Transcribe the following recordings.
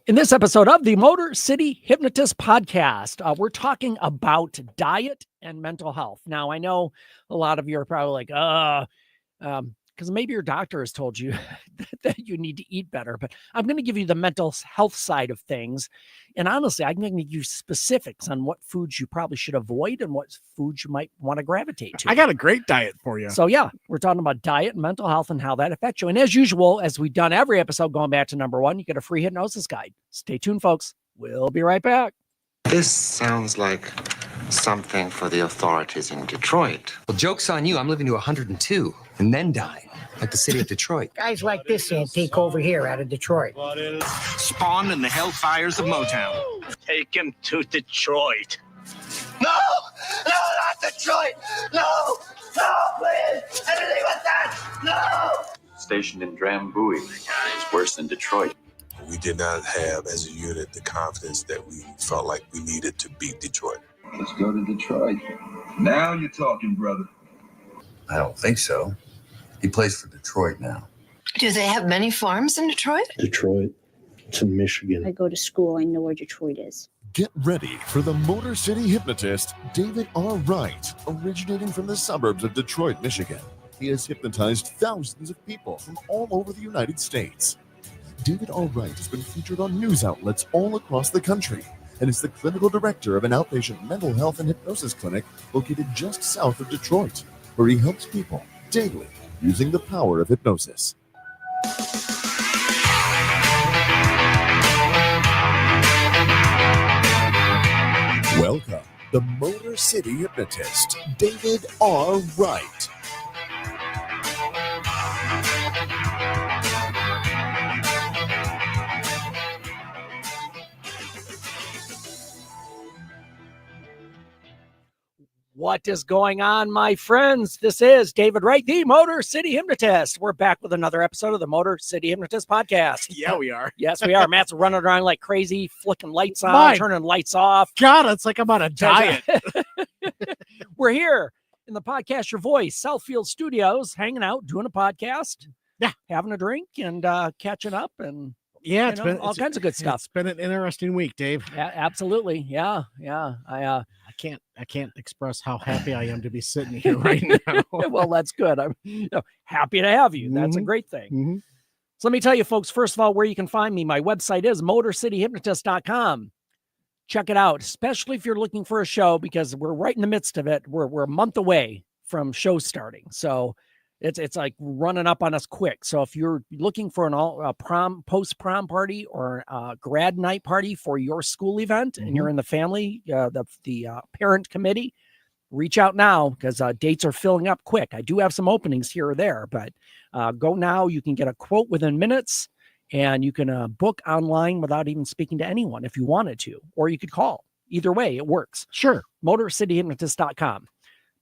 In this episode of the Motor City Hypnotist podcast, we're talking about diet and mental health. Now, I know a lot of you are probably like, because maybe your doctor has told you that you need to eat better, but I'm going to give you the mental health side of things. And honestly, I'm going to give you specifics on what foods you probably should avoid and what foods you might want to gravitate to. I got a great diet for you. So yeah, we're talking about diet and mental health and how that affects you. And as usual, as we've done every episode, going back to number 1, you get a free hypnosis guide. Stay tuned, folks. We'll be right back. This sounds like something for the authorities in Detroit. Well, joke's on you. I'm living to 102 and then dying, like the city of Detroit. Guys like this antique over here out of Detroit. Spawned in the hellfires of Motown. Take him to Detroit. No, not Detroit. No, please. Anything but that. No. Stationed in Drambuie. It's worse than Detroit. We did not have, as a unit, the confidence that we felt like we needed to beat Detroit. Let's go to Detroit. Now you're talking, brother. I don't think so. He plays for Detroit now. Do they have many farms in Detroit? Detroit. It's in Michigan. I go to school. I know where Detroit is. Get ready for the Motor City Hypnotist, David R. Wright, originating from the suburbs of Detroit, Michigan. He has hypnotized thousands of people from all over the United States. David R. Wright has been featured on news outlets all across the country and is the clinical director of an outpatient mental health and hypnosis clinic located just south of Detroit, where he helps people daily using the power of hypnosis. Welcome, the Motor City Hypnotist, David R. Wright. What is going on, my friends? This is David Wright, the Motor City Hypnotist. We're back with another episode of the Motor City Hypnotist podcast. Yeah, we are. Yes, we are. Matt's running around like crazy, flicking lights on, turning lights off. God, it's like I'm on a diet. We're here in the Podcast Your Voice, Southfield Studios, hanging out, doing a podcast, having a drink and catching up and yeah, all kinds of good stuff. It's been an interesting week, Dave. Yeah, absolutely. Yeah. I can't express how happy I am to be sitting here right now. Well, that's good. I'm happy to have you. That's a great thing. Mm-hmm. So let me tell you, folks, first of all, where you can find me. My website is motorcityhypnotist.com. Check it out, especially if you're looking for a show, because we're right in the midst of it. We're a month away from show starting. So it's like running up on us quick. So if you're looking for an post-prom party or a grad night party for your school event and you're in the family, the parent committee, reach out now because dates are filling up quick. I do have some openings here or there, but go now. You can get a quote within minutes and you can book online without even speaking to anyone if you wanted to, or you could call. Either way, it works. Sure. MotorCityHypnotist.com.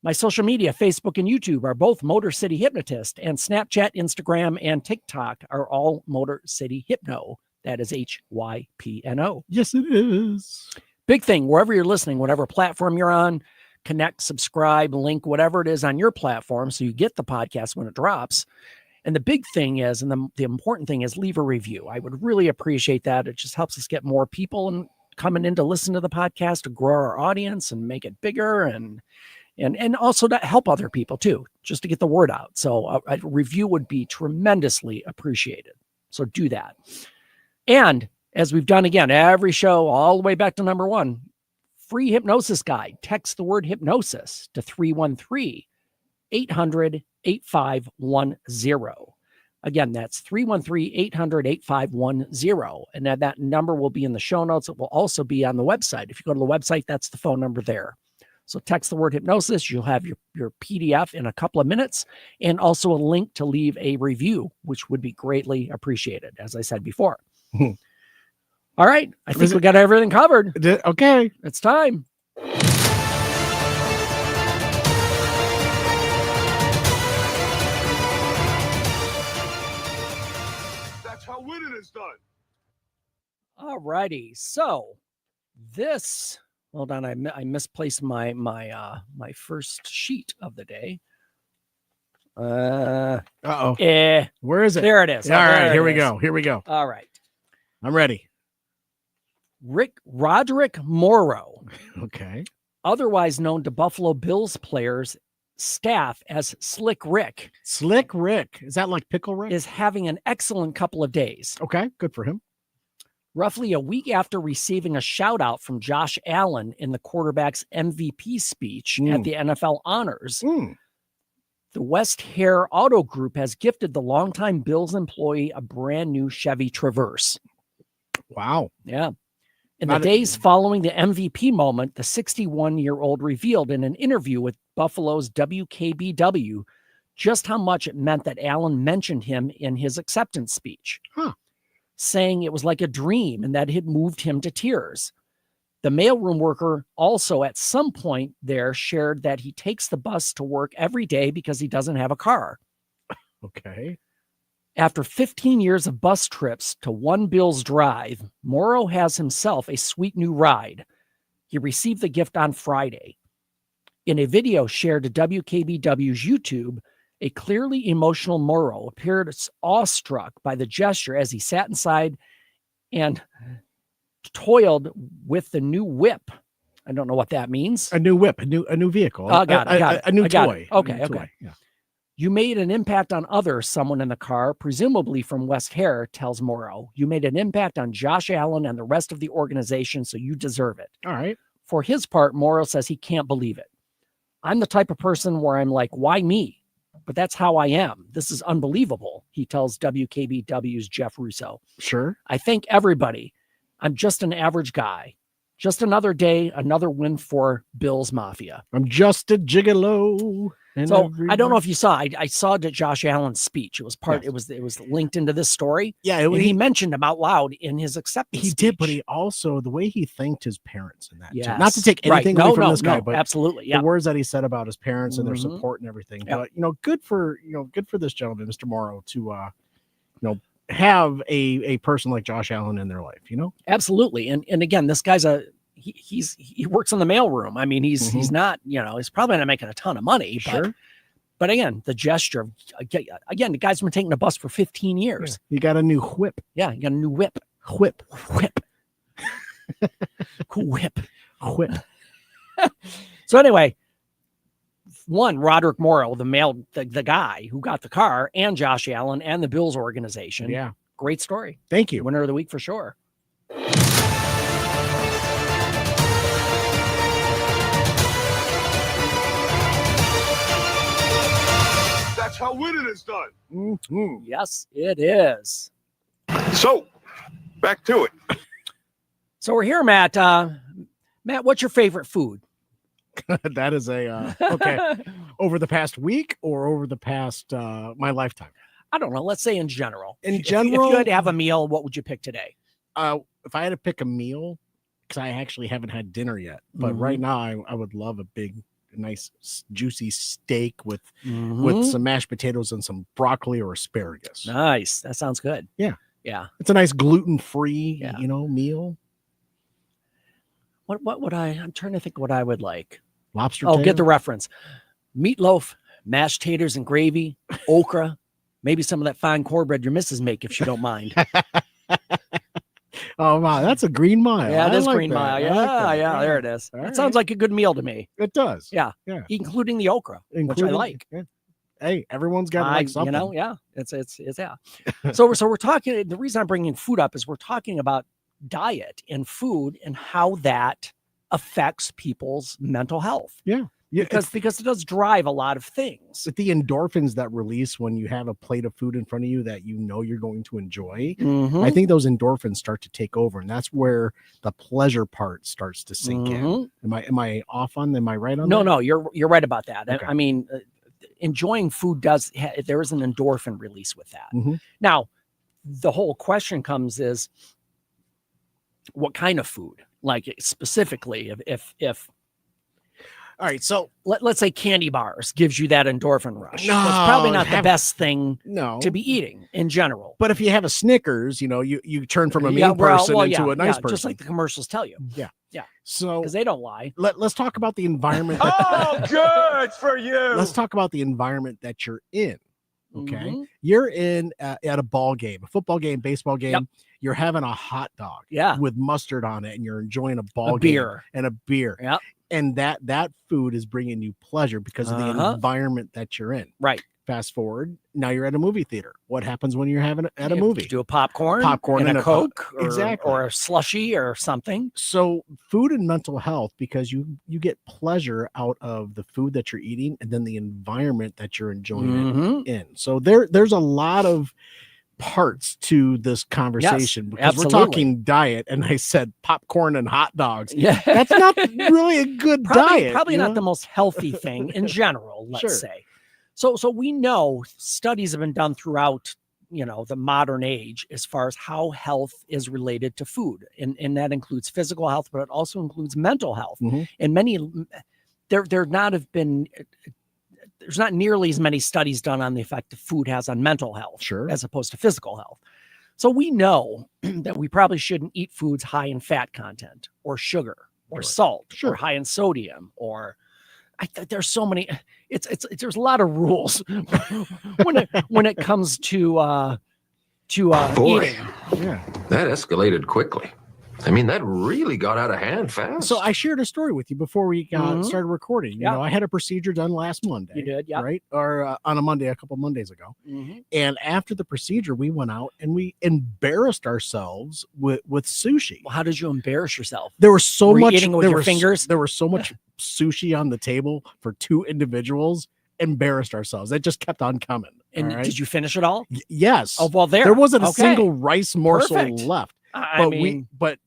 My social media, Facebook and YouTube, are both Motor City Hypnotist, and Snapchat, Instagram, and TikTok are all Motor City Hypno. That is HYPNO. Yes, it is. Big thing, wherever you're listening, whatever platform you're on, connect, subscribe, link, whatever it is on your platform so you get the podcast when it drops. And the big thing is, and the important thing is, leave a review. I would really appreciate that. It just helps us get more people coming in to listen to the podcast, to grow our audience and make it bigger and also to help other people too, just to get the word out. So a review would be tremendously appreciated. So do that. And as we've done again, every show, all the way back to number 1, free hypnosis guide. Text the word hypnosis to 313-800-8510. Again, that's 313-800-8510. And that number will be in the show notes. It will also be on the website. If you go to the website, that's the phone number there. So text the word hypnosis. You'll have your PDF in a couple of minutes and also a link to leave a review, which would be greatly appreciated, as I said before. All right. I think we got everything covered. Okay. It's time. That's how winning is done. All righty. So this... Hold on, I misplaced my first sheet of the day. Where is it? There it is. All right, here we go. All right. I'm ready. Roderick Morrow, Okay. otherwise known to Buffalo Bills players staff as Slick Rick. Slick Rick. Is that like Pickle Rick? Is having an excellent couple of days. Okay, good for him. Roughly a week after receiving a shout out from Josh Allen in the quarterback's MVP speech at the NFL Honors, the West Hare Auto Group has gifted the longtime Bills employee a brand new Chevy Traverse. Wow. Yeah. In the days following the MVP moment, the 61-year-old revealed in an interview with Buffalo's WKBW just how much it meant that Allen mentioned him in his acceptance speech, saying it was like a dream and that it moved him to tears. The mailroom worker also at some point there shared that he takes the bus to work every day because he doesn't have a car. Okay. After 15 years of bus trips to One Bills Drive, Morrow has himself a sweet new ride. He received the gift on Friday. In a video shared to WKBW's YouTube, a clearly emotional Morrow appeared awestruck by the gesture as he sat inside and toiled with the new whip. I don't know what that means. A new whip, a new vehicle. Oh, got it. A new toy. Okay. Yeah. You made an impact on others, someone in the car, presumably from West Hare, tells Morrow. You made an impact on Josh Allen and the rest of the organization, so you deserve it. All right. For his part, Morrow says he can't believe it. I'm the type of person where I'm like, why me? But that's how I am. This is unbelievable, he tells WKBW's Jeff Russo. Sure. I thank everybody. I'm just an average guy. Just another day, another win for Bills Mafia. I'm just a gigolo. So I don't know if you saw. I saw Josh Allen's speech. It was part. Yes. It was linked into this story. Yeah, he mentioned him out loud in his acceptance. He speech. did, but he also the way he thanked his parents in that. Yes. Too. Not to take anything away from this guy, but absolutely, yeah. The words that he said about his parents and their support and everything. Yep. But good for this gentleman, Mr. Morrow, to have a person like Josh Allen in their life. Absolutely, and again, this guy's he works in the mailroom. I mean, he's not, he's probably not making a ton of money, but again, the gesture of, again, the guy's been taking the bus for 15 years. Yeah. You got a new whip. Yeah, you got a new whip. Whip. Cool whip. So anyway, Roderick Morrow, the guy who got the car, and Josh Allen and the Bills organization. Yeah. Great story. Thank you. Winner of the week for sure. That's how winning is done. Mm-hmm. Yes, it is. So, back to it. So we're here, Matt. Matt, what's your favorite food? That is okay. Over the past week or over the past my lifetime? I don't know. Let's say in general. In general, if you had to have a meal, what would you pick today? If I had to pick a meal, because I actually haven't had dinner yet, but right now I would love a nice juicy steak with some mashed potatoes and some broccoli or asparagus. Nice. That sounds good. Yeah. It's a nice gluten-free, meal. What would I'm trying to think what I would like. Lobster tater? Get the reference. Meatloaf, mashed taters and gravy, okra, maybe some of that fine cornbread your missus make if she don't mind. Oh, wow. That's a green mile. Yeah, it is like green that. mile. Yeah, there it is. It sounds like a good meal to me. It does. Yeah. Including the okra, which I like. Yeah. Hey, everyone's got like something. It's yeah. So we're talking, the reason I'm bringing food up is we're talking about diet and food and how that affects people's mental health. Yeah. Because it does drive a lot of things. But the endorphins that release when you have a plate of food in front of you that you're going to enjoy, I think those endorphins start to take over, and that's where the pleasure part starts to sink in. Am I off on? Am I right on? No, you're right about that. Okay. I mean, enjoying food there is an endorphin release with that. Now, the whole question comes is, what kind of food? Like specifically, if all right, so let's say candy bars gives you that endorphin rush. No, it's probably not the best thing to be eating in general. But if you have a Snickers, you turn from a mean person into a nice person. Just like the commercials tell you. Yeah. So because they don't lie. Let's talk about the environment. Oh, good for you. Let's talk about the environment that you're in. Okay. You're in at a ball game, a football game, baseball game. You're having a hot dog with mustard on it, and you're enjoying a ball game and a beer. Yeah. And that food is bringing you pleasure because of the environment that you're in. Right. Fast forward, now you're at a movie theater. What happens when you're having at a movie? Do a popcorn and a Coke, or a slushie or something. So food and mental health, because you get pleasure out of the food that you're eating and then the environment that you're enjoying it in. So there's a lot of parts to this conversation because we're talking diet, and I said popcorn and hot dogs. Yeah, that's not really a good diet. Probably not the most healthy thing in general. Let's say. So we know studies have been done throughout, the modern age as far as how health is related to food. And that includes physical health, but it also includes mental health. And there's not nearly as many studies done on the effect that food has on mental health as opposed to physical health. So we know that we probably shouldn't eat foods high in fat content or sugar or salt or high in sodium or there's so many. There's a lot of rules when it comes to Boy, eating. Yeah, that escalated quickly. I mean, that really got out of hand fast. So I shared a story with you before we started recording. You know, I had a procedure done last Monday. You did, right? Or on a Monday, a couple Mondays ago. And after the procedure, we went out and we embarrassed ourselves with sushi. Well, how did you embarrass yourself? There was so much eating with your fingers. There was so much sushi on the table for two individuals. Embarrassed ourselves. It just kept on coming. And did you finish it all? Yes. Oh well, there wasn't a single rice morsel left. I but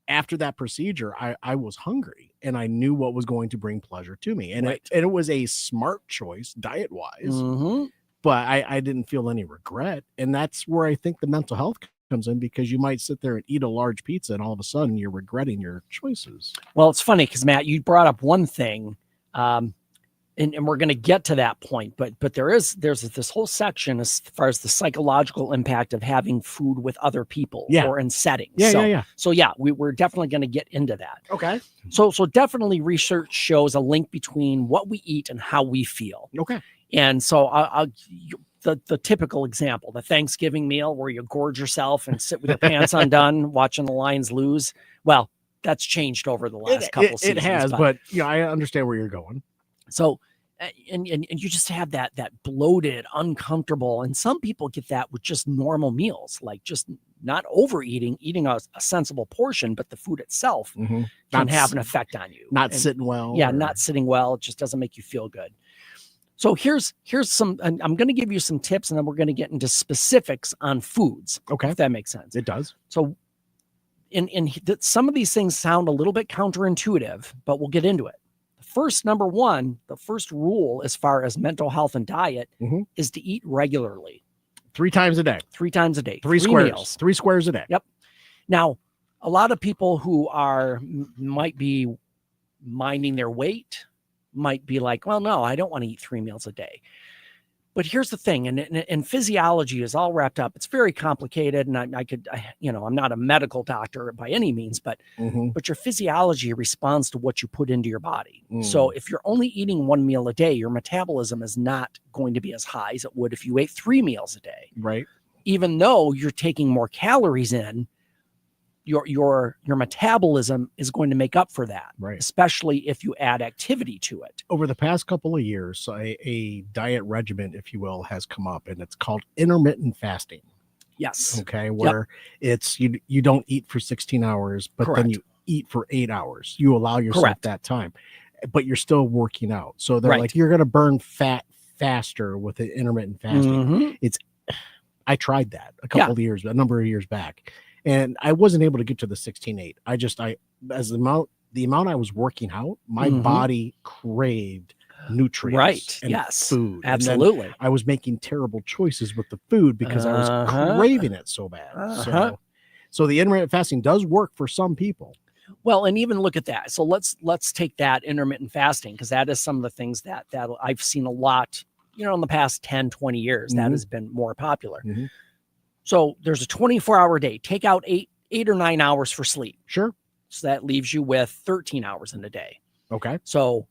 after that procedure, I was hungry and I knew what was going to bring pleasure to me. And it was a smart choice diet wise, but I didn't feel any regret. And that's where I think the mental health comes in, because you might sit there and eat a large pizza and all of a sudden you're regretting your choices. Well, it's funny because Matt, you brought up one thing, and we're going to get to that point, but there's this whole section as far as the psychological impact of having food with other people or in settings. So we're definitely going to get into that. Okay. So definitely research shows a link between what we eat and how we feel. Okay. And so the typical example, the Thanksgiving meal where you gorge yourself and sit with your pants undone, watching the Lions lose. Well, that's changed over the last couple seasons. It has, but I understand where you're going. So, and you just have that bloated, uncomfortable, and some people get that with just normal meals, like just not overeating, eating a sensible portion, but the food itself can have an effect on you. Sitting well. Yeah, not sitting well. It just doesn't make you feel good. So here's some, and I'm going to give you some tips, and then we're going to get into specifics on foods. Okay. If that makes sense. It does. So some of these things sound a little bit counterintuitive, but we'll get into it. The first rule as far as mental health and diet is to eat regularly. 3 times a day. 3 times a day. 3 squares. Meals. 3 squares a day. Yep. Now, a lot of people who might be minding their weight might be like, well, no, I don't want to eat 3 meals a day. But here's the thing, and physiology is all wrapped up. It's very complicated, and I'm not a medical doctor by any means, but your physiology responds to what you put into your body. So if you're only eating 1 meal a day, your metabolism is not going to be as high as it would if you ate 3 meals a day. Right. Even though you're taking more calories in, your metabolism is going to make up for that, right? Especially if you add activity to it. Over the past couple of years, a diet regimen, if you will, has come up, and it's called intermittent fasting. Yes. Okay. Where it's you don't eat for 16 hours, but then you eat for 8 hours. You allow yourself that time, but you're still working out. So they're like, you're going to burn fat faster with the intermittent fasting. I tried that a number of years back. And I wasn't able to get to the 16-8. As the amount I was working out, my body craved nutrients and food. Absolutely. And I was making terrible choices with the food because I was craving it so bad. So the intermittent fasting does work for some people. Well, and even look at that. So let's take that intermittent fasting, because that is some of the things that I've seen a lot, in the past 10, 20 years, that has been more popular. So there's a 24-hour day. Take out 8 or 9 hours for sleep. Sure. So that leaves you with 13 hours in a day. Okay. So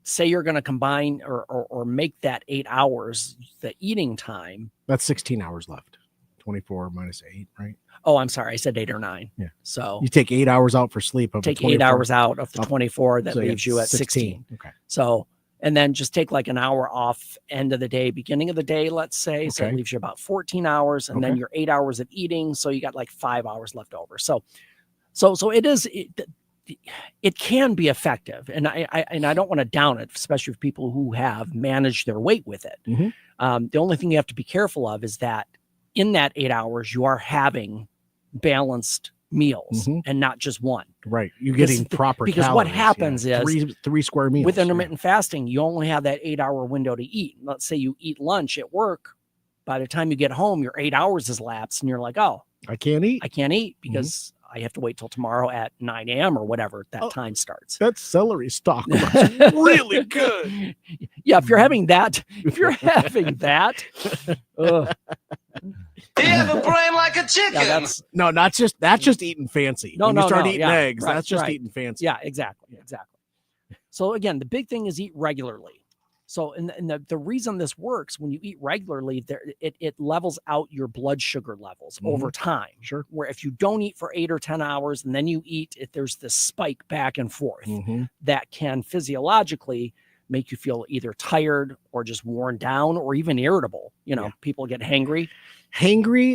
say you're going to combine or make that 8 hours the eating time. That's 16 hours left. 24 minus 8, right? Oh, I'm sorry. I said 8 or 9. Yeah. So you take 8 hours out for sleep. Take 8 hours out of the 24. That leaves you at 16. Okay. So, and then just take like an hour off end of the day, beginning of the day, let's say. So it leaves you about 14 hours and then your 8 hours of eating. So you got like 5 hours left over. So it can be effective. And I don't want to down it, especially for people who have managed their weight with it. The only thing you have to be careful of is that in that 8 hours, you are having balanced meals and not just one. Right. You're getting proper because calories, what happens is three square meals with intermittent fasting, you only have that 8 hour window to eat. Let's say you eat lunch at work. By the time you get home, your 8 hours has lapsed and you're like, oh, I can't eat because I have to wait till tomorrow at 9 a.m. or whatever that time starts. That celery stalk was really good. Yeah, if you're having that, You have a brain like a chicken. Yeah, that's just eating fancy. When you start eating eggs, that's just eating fancy. Yeah, exactly. So again, the big thing is eat regularly. So, and the reason this works when you eat regularly, it levels out your blood sugar levels over time. Sure. Where if you don't eat for 8 or 10 hours and then you eat, there's this spike back and forth that can physiologically make you feel either tired or just worn down or even irritable. People get hangry.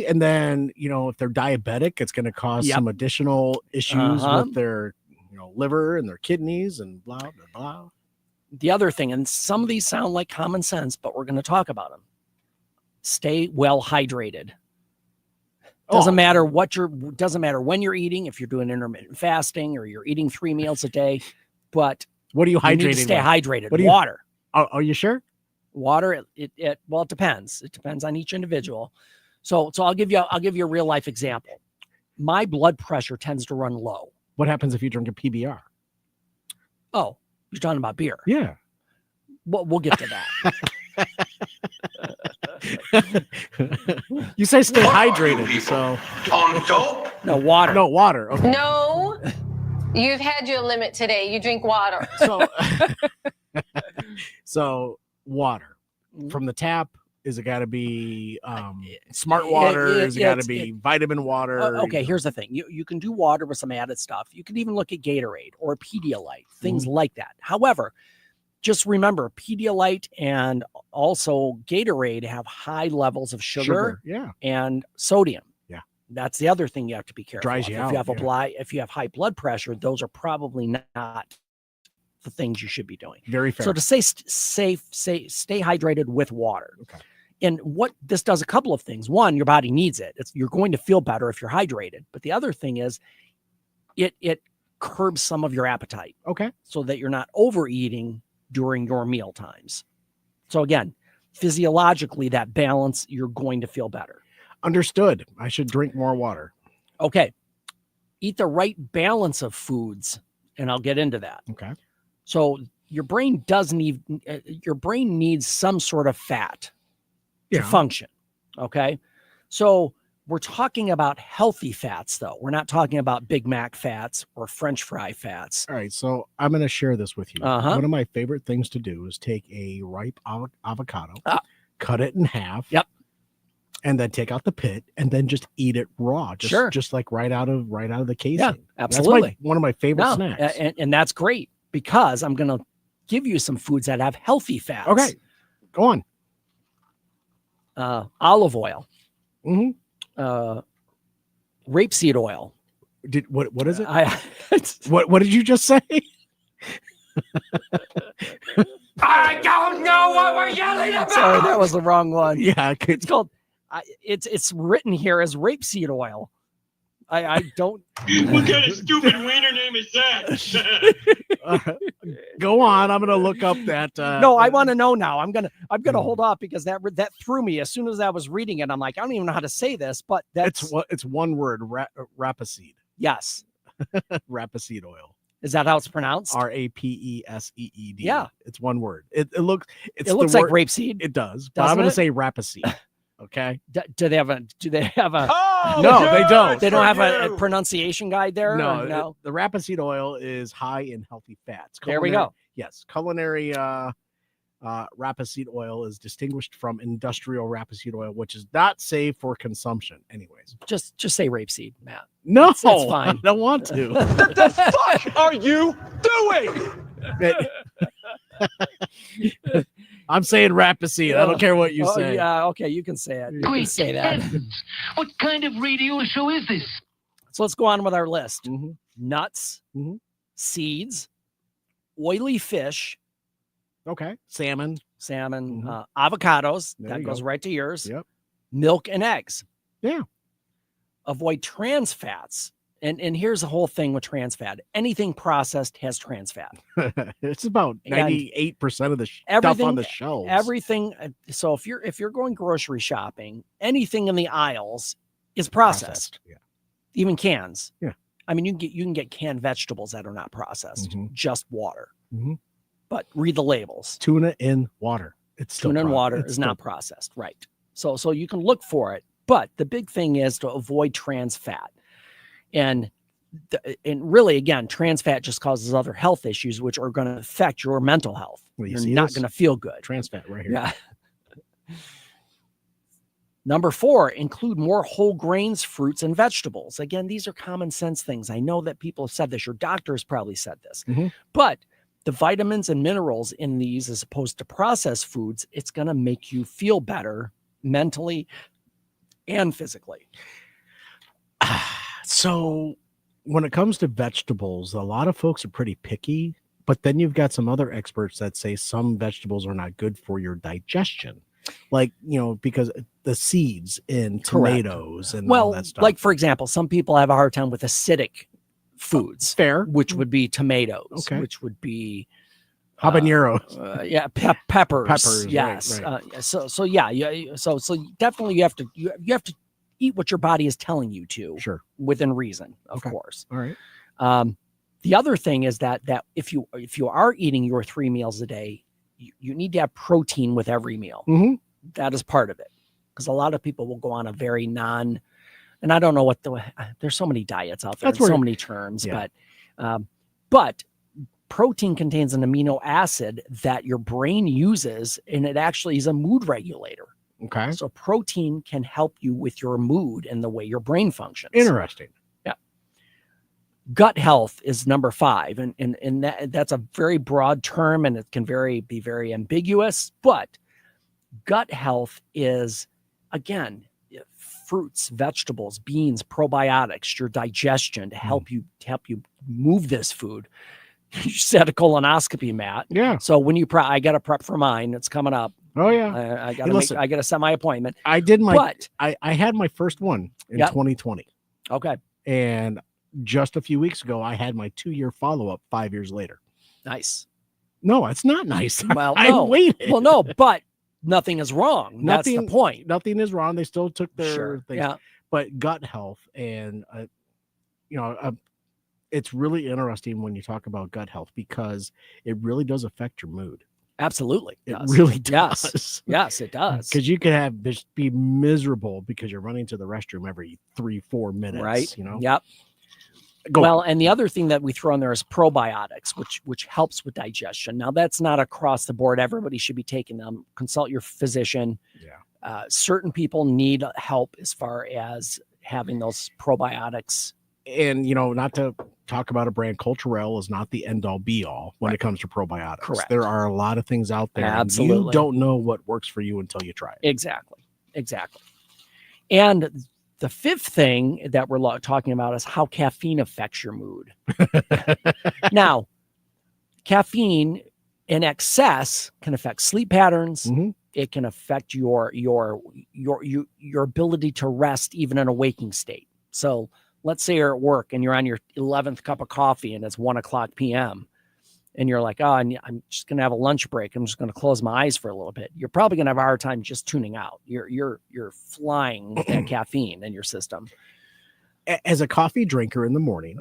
And then, if they're diabetic, it's going to cause some additional issues with their, liver and their kidneys and blah, blah, blah. The other thing, and some of these sound like common sense, but we're going to talk about them. Stay well hydrated. Doesn't matter when you're eating, if you're doing intermittent fasting or you're eating 3 meals a day, but what are you hydrating? Need to stay hydrated. Water. Are you sure? Water. It depends. It depends on each individual. So I'll give you a real life example. My blood pressure tends to run low. What happens if you drink a PBR? Oh, you're talking about beer. Yeah. We'll get to that. You say stay hydrated, so on dope? No water. No water. Okay. No, you've had your limit today. You drink water. So water from the tap. Is it got to be smart water? Is it got to be vitamin water? Okay, here's the thing. You can do water with some added stuff. You can even look at Gatorade or Pedialyte, things like that. However, just remember Pedialyte and also Gatorade have high levels of sugar and sodium. Yeah. That's the other thing you have to be careful Dries of. you If out, you have if you have high blood pressure, those are probably not the things you should be doing. Very fair. So to stay hydrated with water. Okay. And what this does a couple of things. One, your body needs it. You're going to feel better if you're hydrated. But the other thing is it curbs some of your appetite. Okay. So that you're not overeating during your meal times. So again, physiologically, that balance, you're going to feel better. Understood. I should drink more water. Okay. Eat the right balance of foods, and I'll get into that. Okay. So your brain needs some sort of fat to function. Okay. So we're talking about healthy fats, though. We're not talking about Big Mac fats or French fry fats. All right. So I'm going to share this with you. One of my favorite things to do is take a ripe avocado, cut it in half. Yep. And then take out the pit and then just eat it raw. Just like right out of the casing. Yeah, absolutely. That's one of my favorite snacks. And that's great because I'm going to give you some foods that have healthy fats. Okay. Go on. Olive oil. Mm-hmm. Rapeseed oil. What is it? What did you just say? I don't know what we're yelling about. Sorry, that was the wrong one. Yeah, it's called. It's written here as rapeseed oil. I don't. What kind of stupid wiener name is that? Go on. I'm gonna look up that. No, I want to know now. I'm gonna hold off because that threw me as soon as I was reading it. I'm like, I don't even know how to say this, but it's one word. Rapeseed. Yes. Rapeseed oil. Is that how it's pronounced? Rapeseed. Yeah, it's one word. It looks like rapeseed. It does, but I'm gonna say rapeseed. Okay. Do they have a? Oh, no, they don't. They don't have a pronunciation guide there. No. The rapeseed oil is high in healthy fats. There we go. Yes, culinary rapeseed oil is distinguished from industrial rapeseed oil, which is not safe for consumption. Anyways, just say rapeseed, Matt. No, it's fine. I don't want to. What the fuck are you doing? I'm saying rapeseed. I don't care what you say. Yeah, okay, you can say it. You can say that. What kind of radio show is this? So let's go on with our list. Nuts, seeds, oily fish. Okay. Salmon. Avocados. There That you goes go. right to yours. Yep. Milk and eggs. Yeah. Avoid trans fats. And here's the whole thing with trans fat. Anything processed has trans fat. It's about 98% of the stuff on the shelves. Everything. So if you're going grocery shopping, anything in the aisles is processed. Yeah. Even cans. Yeah. I mean, you can get canned vegetables that are not processed, just water. Mm-hmm. But read the labels. Tuna in water. It's still tuna in water is not processed, right? So you can look for it, but the big thing is to avoid trans fat, and really, again, trans fat just causes other health issues, which are going to affect your mental health. You're not going to feel good. Trans fat right here. Yeah. Number 4, include more whole grains, fruits, and vegetables. Again, these are common sense things. I know that people have said this. Your doctor has probably said this, but the vitamins and minerals in these, as opposed to processed foods, it's going to make you feel better mentally and physically. So when it comes to vegetables, a lot of folks are pretty picky, but then you've got some other experts that say some vegetables are not good for your digestion. Like, because the seeds in tomatoes and all that stuff. Like, for example, some people have a hard time with acidic foods. Fair. Which would be tomatoes, Okay. which would be habaneros. Peppers. Yes. Right. So definitely you have to eat what your body is telling you to. Sure. Within reason, of course. All right. The other thing is that if you are eating your 3 meals a day, you need to have protein with every meal. That is part of it, because a lot of people will go on a very and I don't know there's so many diets out there, so many terms, but protein contains an amino acid that your brain uses, and it actually is a mood regulator. Okay. So protein can help you with your mood and the way your brain functions. Interesting. Yeah. Gut health is number 5. And that's a very broad term, and it can be very ambiguous, but gut health is, again, fruits, vegetables, beans, probiotics, your digestion to help you move this food. You said a colonoscopy, Matt. Yeah. So when I got to prep for mine. It's coming up. Oh yeah. I got to set my appointment. I did I had my first one in 2020. Okay. And just a few weeks ago, I had my 2-year follow-up 5 years later. Nice. No, it's not nice. Well, I waited. Well, no, but nothing is wrong. That's the point. Nothing is wrong. They still took their things. Yeah. But gut health and it's really interesting when you talk about gut health, because it really does affect your mood. Absolutely. It really does. Yes, it does. Because you could be miserable because you're running to the restroom every 3-4 minutes. Right. Yep. And the other thing that we throw in there is probiotics, which helps with digestion. Now, that's not across the board. Everybody should be taking them. Consult your physician. Yeah. Certain people need help as far as having those probiotics. And, not to talk about a brand, Culturelle is not the end all be all when it comes to probiotics. Correct. There are a lot of things out there. Absolutely. And you don't know what works for you until you try it. Exactly. And the 5th thing that we're talking about is how caffeine affects your mood. Now, caffeine in excess can affect sleep patterns. It can affect your ability to rest even in a waking state. So let's say you're at work and you're on your 11th cup of coffee and it's 1:00 p.m. and you're like, I'm just going to have a lunch break. I'm just going to close my eyes for a little bit. You're probably going to have a hard time just tuning out. You're flying with that caffeine in your system. As a coffee drinker in the morning,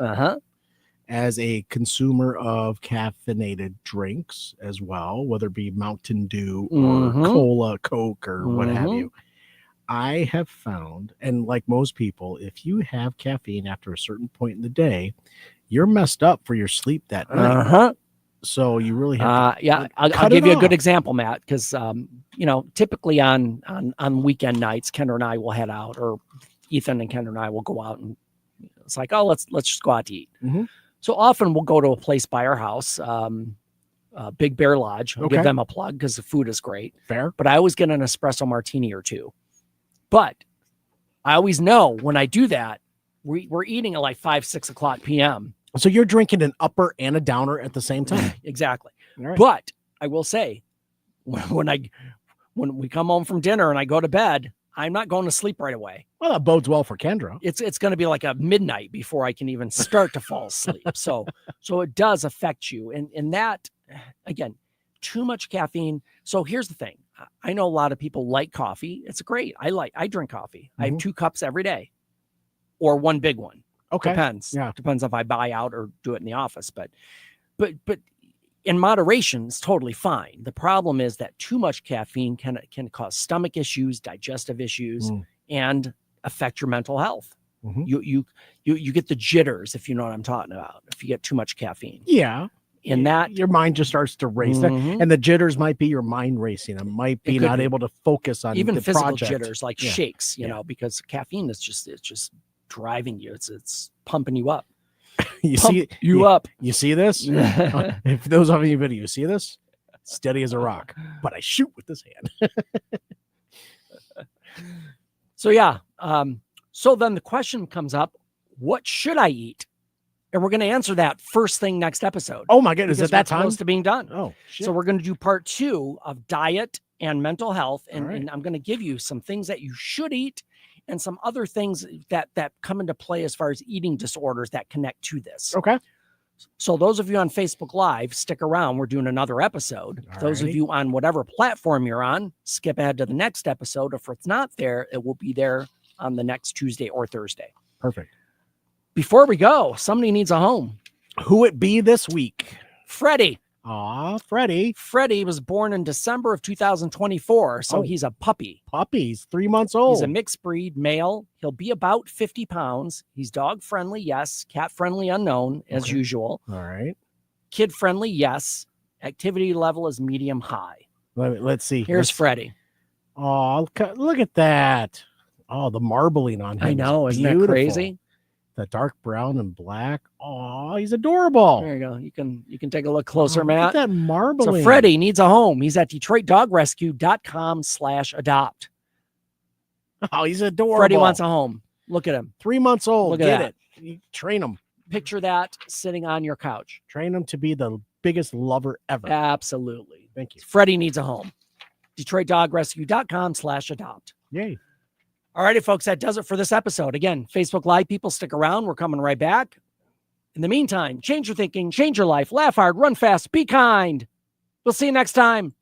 as a consumer of caffeinated drinks as well, whether it be Mountain Dew or Cola, Coke, or what have you, I have found, and like most people, if you have caffeine after a certain point in the day, you're messed up for your sleep that night. So you really have to, I'll give you a good example, Matt, because typically on weekend nights, Kendra and I will head out, or Ethan and Kendra and I will go out, and it's like, oh, let's just go out to eat. Mm-hmm. So often we'll go to a place by our house, Big Bear Lodge. I'll give them a plug because the food is great. Fair. But I always get an espresso martini or two. But I always know when I do that, we're eating at like 5-6 o'clock p.m. So you're drinking an upper and a downer at the same time. Exactly. Right. But I will say, when we come home from dinner and I go to bed, I'm not going to sleep right away. Well, that bodes well for Kendra. It's going to be like a midnight before I can even start to fall asleep. So it does affect you. And that, again, too much caffeine. So here's the thing. I know a lot of people like coffee. It's great. I drink coffee. I have 2 cups every day, or one big one. Okay. Depends. Yeah. Depends if I buy out or do it in the office. But in moderation, it's totally fine. The problem is that too much caffeine can cause stomach issues, digestive issues, and affect your mental health. Mm-hmm. You get the jitters, if you know what I'm talking about, if you get too much caffeine. Yeah. In that, your mind just starts to race. And the jitters might be your mind racing. It might be not able to focus on even the physical project. jitters, like shakes, you know, because caffeine is just driving you. It's pumping you up. You see this? If those of you video, you see this? Steady as a rock, but I shoot with this hand. So yeah. So then the question comes up, what should I eat? And we're going to answer that first thing next episode. Oh my goodness. Is it that time? Close to being done. Oh, shit. So we're going to do part 2 of diet and mental health. And I'm going to give you some things that you should eat and some other things that come into play as far as eating disorders that connect to this. Okay. So those of you on Facebook Live, stick around. We're doing another episode. Those of you on whatever platform you're on, skip ahead to the next episode. If it's not there, it will be there on the next Tuesday or Thursday. Perfect. Before we go, somebody needs a home. Who it be this week? Freddie. Aw, Freddie. Freddie was born in December of 2024, so he's a puppy. He's 3 months old. He's a mixed breed male. He'll be about 50 pounds. He's dog friendly, yes. Cat friendly, unknown, as usual. All right. Kid friendly, yes. Activity level is medium high. Let's see. Here's Freddie. Oh, look at that. Oh, the marbling on him. I know, isn't that crazy? The dark brown and black. Oh, he's adorable. There you go. You can take a look closer, Matt. Look at that marbling. So Freddie needs a home. He's at DetroitDogRescue.com/adopt. Oh, he's adorable. Freddie wants a home. Look at him. 3 months old. Look at Get that. it. You train him. Picture that sitting on your couch. Train him to be the biggest lover ever. Absolutely. Thank you. Freddie needs a home. DetroitDogRescue.com/adopt. Yay. All righty, folks, that does it for this episode. Again, Facebook Live people, stick around. We're coming right back. In the meantime, change your thinking, change your life, laugh hard, run fast, be kind. We'll see you next time.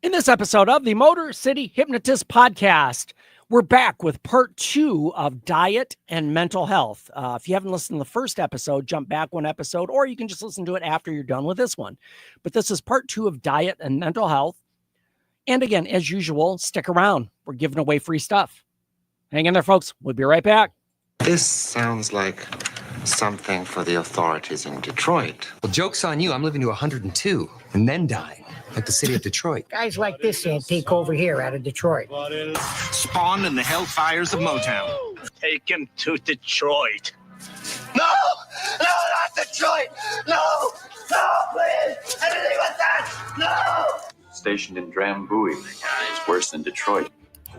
In this episode of the Motor City Hypnotist podcast, we're back with part 2 of diet and mental health. If you haven't listened to the first episode, jump back one episode, or you can just listen to it after you're done with this one. But this is part 2 of diet and mental health. And again, as usual, stick around. We're giving away free stuff. Hang in there, folks. We'll be right back. This sounds like something for the authorities in Detroit. Well, joke's on you. I'm living to 102 and then dying, like the city of Detroit. Guys like this antique over here out of Detroit. Spawned in the hellfires of Motown. Take him to Detroit. No! No, not Detroit! No! No, please! Anything but that! No! Stationed in Drambuie. It's worse than Detroit.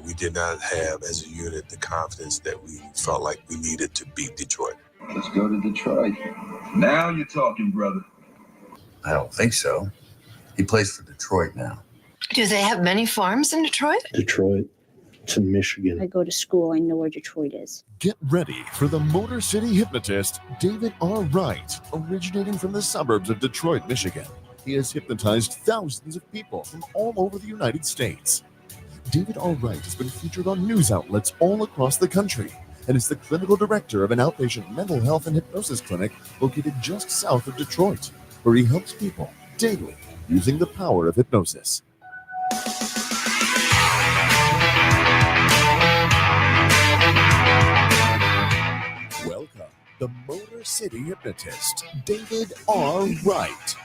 We we did not have as a unit the confidence that we felt like we needed to beat Detroit. Let's go to Detroit. Now you're talking, brother. I don't think so. He plays for Detroit now. Do they have many farms in Detroit? Detroit. It's in Michigan. I go to school. I know where Detroit is. Get ready for the Motor City Hypnotist, David R. Wright, originating from the suburbs of Detroit, Michigan. He has hypnotized thousands of people from all over the United States. David R. Wright has been featured on news outlets all across the country and is the clinical director of an outpatient mental health and hypnosis clinic located just south of Detroit, where he helps people daily using the power of hypnosis. Welcome, the Motor City Hypnotist, David R. Wright.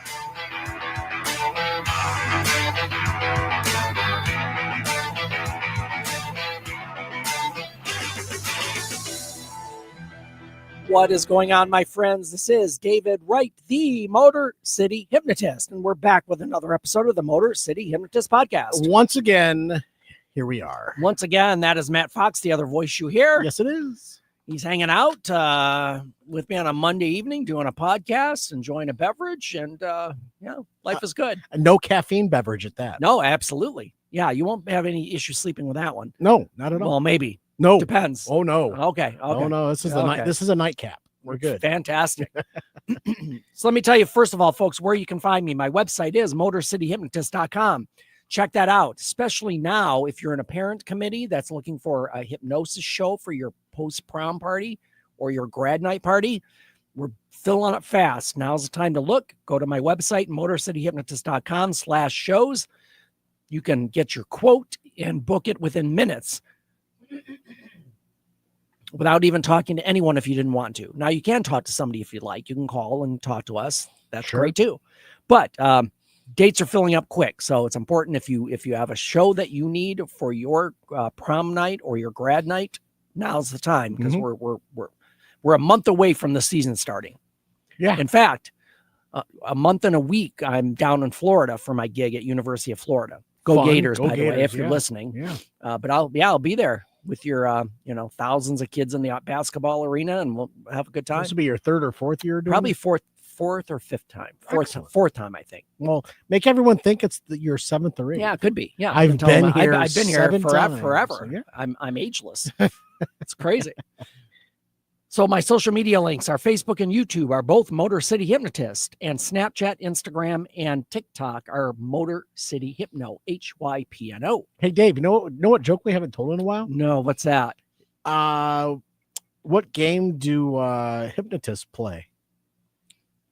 What is going on, my friends? This is David Wright, the Motor City Hypnotist, and we're back with another episode of the Motor City Hypnotist podcast. Once again, here we are. Once again, that is Matt Fox, the other voice you hear. Yes, it is. He's hanging out with me on a Monday evening, doing a podcast, enjoying a beverage, and life is good. No caffeine beverage at that. No, absolutely. Yeah, you won't have any issue sleeping with that one. No, not at all. Well, maybe. No. Depends. Oh, no. Okay. Oh, no. This is a nightcap. We're good. Fantastic. So let me tell you, first of all, folks, where you can find me. My website is motorcityhypnotist.com. Check that out, especially now if you're in a parent committee that's looking for a hypnosis show for your post-prom party or your grad night party. We're filling up fast. Now's the time to look. Go to my website, motorcityhypnotist.com/shows. You can get your quote and book it within minutes without even talking to anyone if you didn't want to. Now, you can talk to somebody if you'd like. You can call and talk to us. That's great too. But dates are filling up quick, so it's important if you have a show that you need for your prom night or your grad night, now's the time, because we're a month away from the season starting. Yeah. In fact, a month and a week, I'm down in Florida for my gig at University of Florida. Go Fun. Gators, Go by the way, Gators, if you're listening. Yeah. But I'll be there with your thousands of kids in the basketball arena, and we'll have a good time. This will be your third or fourth year doing Probably it? fourth or fifth time. Fourth time, I think. Well, make everyone think it's your seventh or eighth. Yeah, it could be. Yeah, I've been here. I've been here forever. So, yeah. I'm ageless. It's crazy. So my social media links, our Facebook and YouTube are both Motor City Hypnotist, and Snapchat, Instagram, and TikTok are Motor City Hypno, HYPNO. Hey, Dave, you know what joke we haven't told in a while? No, what's that? What game do hypnotists play?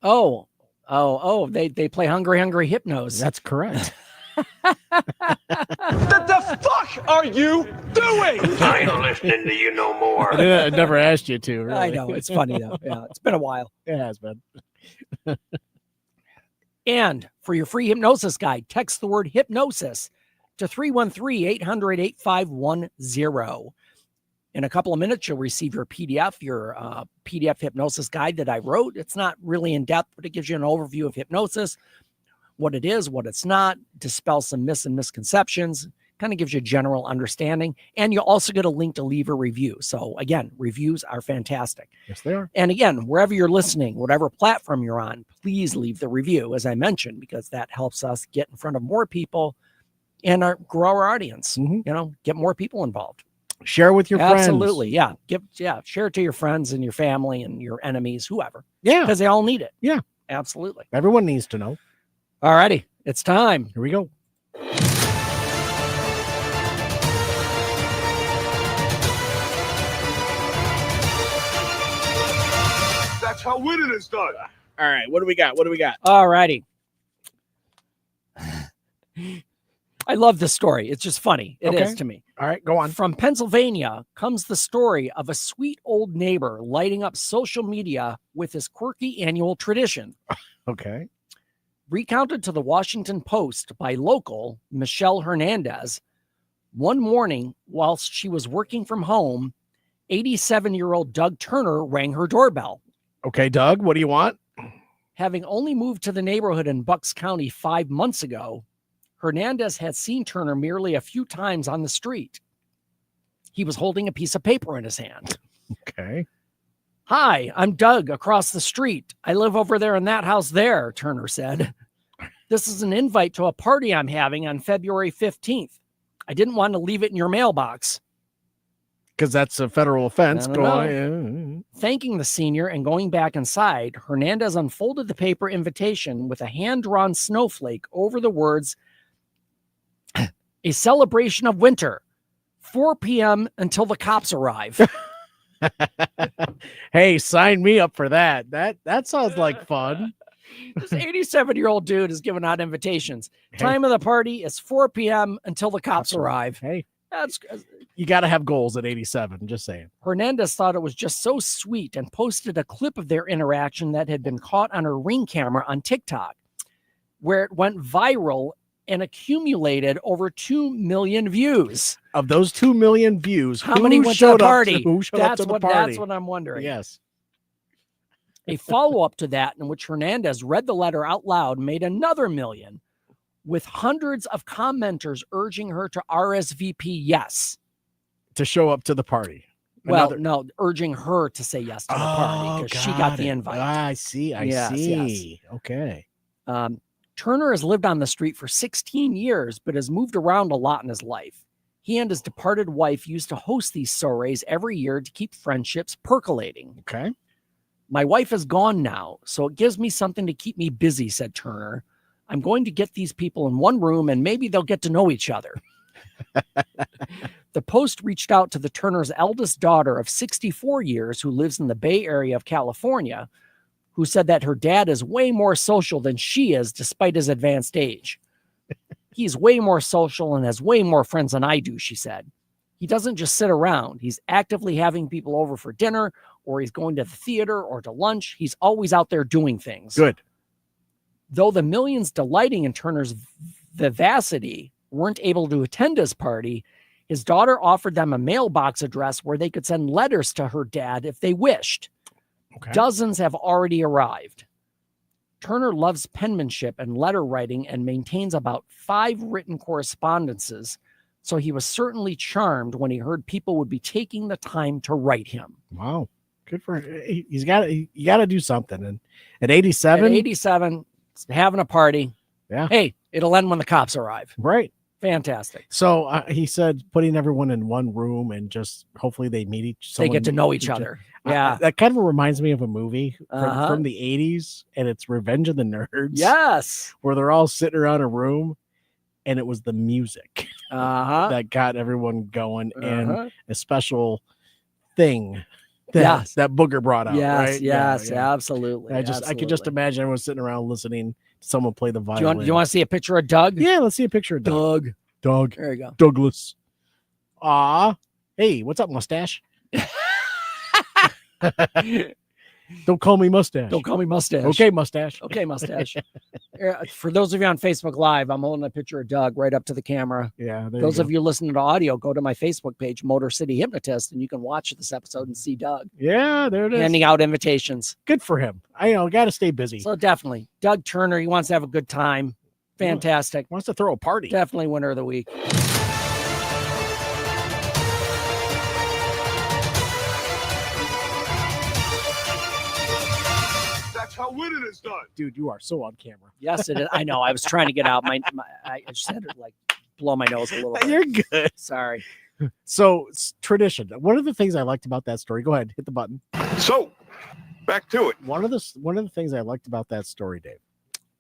Oh, they play Hungry Hypnos. That's correct. What the fuck are you doing? I ain't listening to you no more. I never asked you to. Really. I know. It's funny, though. Yeah, it's been a while. It has been. And for your free hypnosis guide, text the word hypnosis to 313-800-8510. In a couple of minutes, you'll receive your PDF hypnosis guide that I wrote. It's not really in depth, but it gives you an overview of hypnosis, what it is, what it's not, dispels some myths and misconceptions, kind of gives you a general understanding. And you'll also get a link to leave a review. So again, reviews are fantastic. Yes, they are. And again, wherever you're listening, whatever platform you're on, please leave the review, as I mentioned, because that helps us get in front of more people and grow our audience, get more people involved. Share with your friends. Absolutely. Yeah. Share it to your friends and your family and your enemies, whoever. Yeah. Because they all need it. Yeah. Absolutely. Everyone needs to know. All righty. It's time. Here we go. That's how winning is done. All right. What do we got? All righty. I love this story. It's just funny. It is to me. All right, go on. From Pennsylvania comes the story of a sweet old neighbor lighting up social media with his quirky annual tradition. Okay. Recounted to the Washington Post by local Michelle Hernandez, one morning whilst she was working from home, 87-year-old Doug Turner rang her doorbell. Okay, Doug, what do you want? Having only moved to the neighborhood in Bucks County 5 months ago, Hernandez had seen Turner merely a few times on the street. He was holding a piece of paper in his hand. Okay. Hi, I'm Doug across the street. I live over there in that house there, Turner said. This is an invite to a party I'm having on February 15th. I didn't want to leave it in your mailbox. Because that's a federal offense. Thanking the senior and going back inside, Hernandez unfolded the paper invitation with a hand-drawn snowflake over the words, a celebration of winter, 4 p.m. until the cops arrive. Hey, sign me up for that. That sounds like fun. This 87-year-old dude is giving out invitations. Hey. Time of the party is 4 p.m. until the cops arrive. Hey, you got to have goals at 87. Just saying. Hernandez thought it was just so sweet and posted a clip of their interaction that had been caught on her Ring camera on TikTok, where it went viral and accumulated over 2 million views. Of those 2 million views, how many went to the party? Who showed up to the party? That's what I'm wondering. Yes. A follow-up to that, in which Hernandez read the letter out loud, made another million, with hundreds of commenters urging her to RSVP yes. To show up to the party. Well, no, urging her to say yes to the party because she got the invite. I see. I see. Yes. Okay. Turner has lived on the street for 16 years, but has moved around a lot in his life. He and his departed wife used to host these soirees every year to keep friendships percolating. Okay. My wife is gone now, so it gives me something to keep me busy, said Turner. I'm going to get these people in one room and maybe they'll get to know each other. The Post reached out to the Turner's eldest daughter of 64 years who lives in the Bay Area of California, who said that her dad is way more social than she is despite his advanced age. He's way more social and has way more friends than I do, she said. He doesn't just sit around. He's actively having people over for dinner, or he's going to the theater or to lunch. He's always out there doing things. Good. Though the millions delighting in Turner's vivacity weren't able to attend his party, his daughter offered them a mailbox address where they could send letters to her dad if they wished. Okay. Dozens have already arrived. Turner loves penmanship and letter writing and maintains about 5 written correspondences, so he was certainly charmed when he heard people would be taking the time to write him. Wow. Good for him. You got to do something. And at 87? At 87, having a party. Yeah. Hey, it'll end when the cops arrive. Right. Fantastic. So he said putting everyone in one room and just hopefully they meet they get to know each other. Yeah. That kind of reminds me of a movie from the 80s, and it's Revenge of the Nerds. Yes. Where they're all sitting around a room, and it was the music that got everyone going, and a special thing that Booger brought out. Yes, right? yes, absolutely. I could just imagine everyone sitting around listening to someone play the violin. Do you want to see a picture of Doug? Yeah, let's see a picture of Doug. Doug. There you go. Douglas. Hey, what's up, mustache? Don't call me mustache. Don't call me mustache. Okay, mustache. Okay, mustache. For those of you on Facebook Live, I'm holding a picture of Doug right up to the camera. Yeah. Those of you listening to audio, go to my Facebook page, Motor City Hypnotist, and you can watch this episode and see Doug. Yeah, there it is. Handing out invitations. Good for him. I got to stay busy. So definitely, Doug Turner, he wants to have a good time. Fantastic. Wants to throw a party. Definitely winner of the week. That's how winning is done. Dude, you are so on camera. Yes, it is. I know. I was trying to get out. I just had to blow my nose a little bit. You're good. Sorry. So tradition. One of the things I liked about that story. Go ahead, hit the button. So back to it. One of the things I liked about that story, Dave,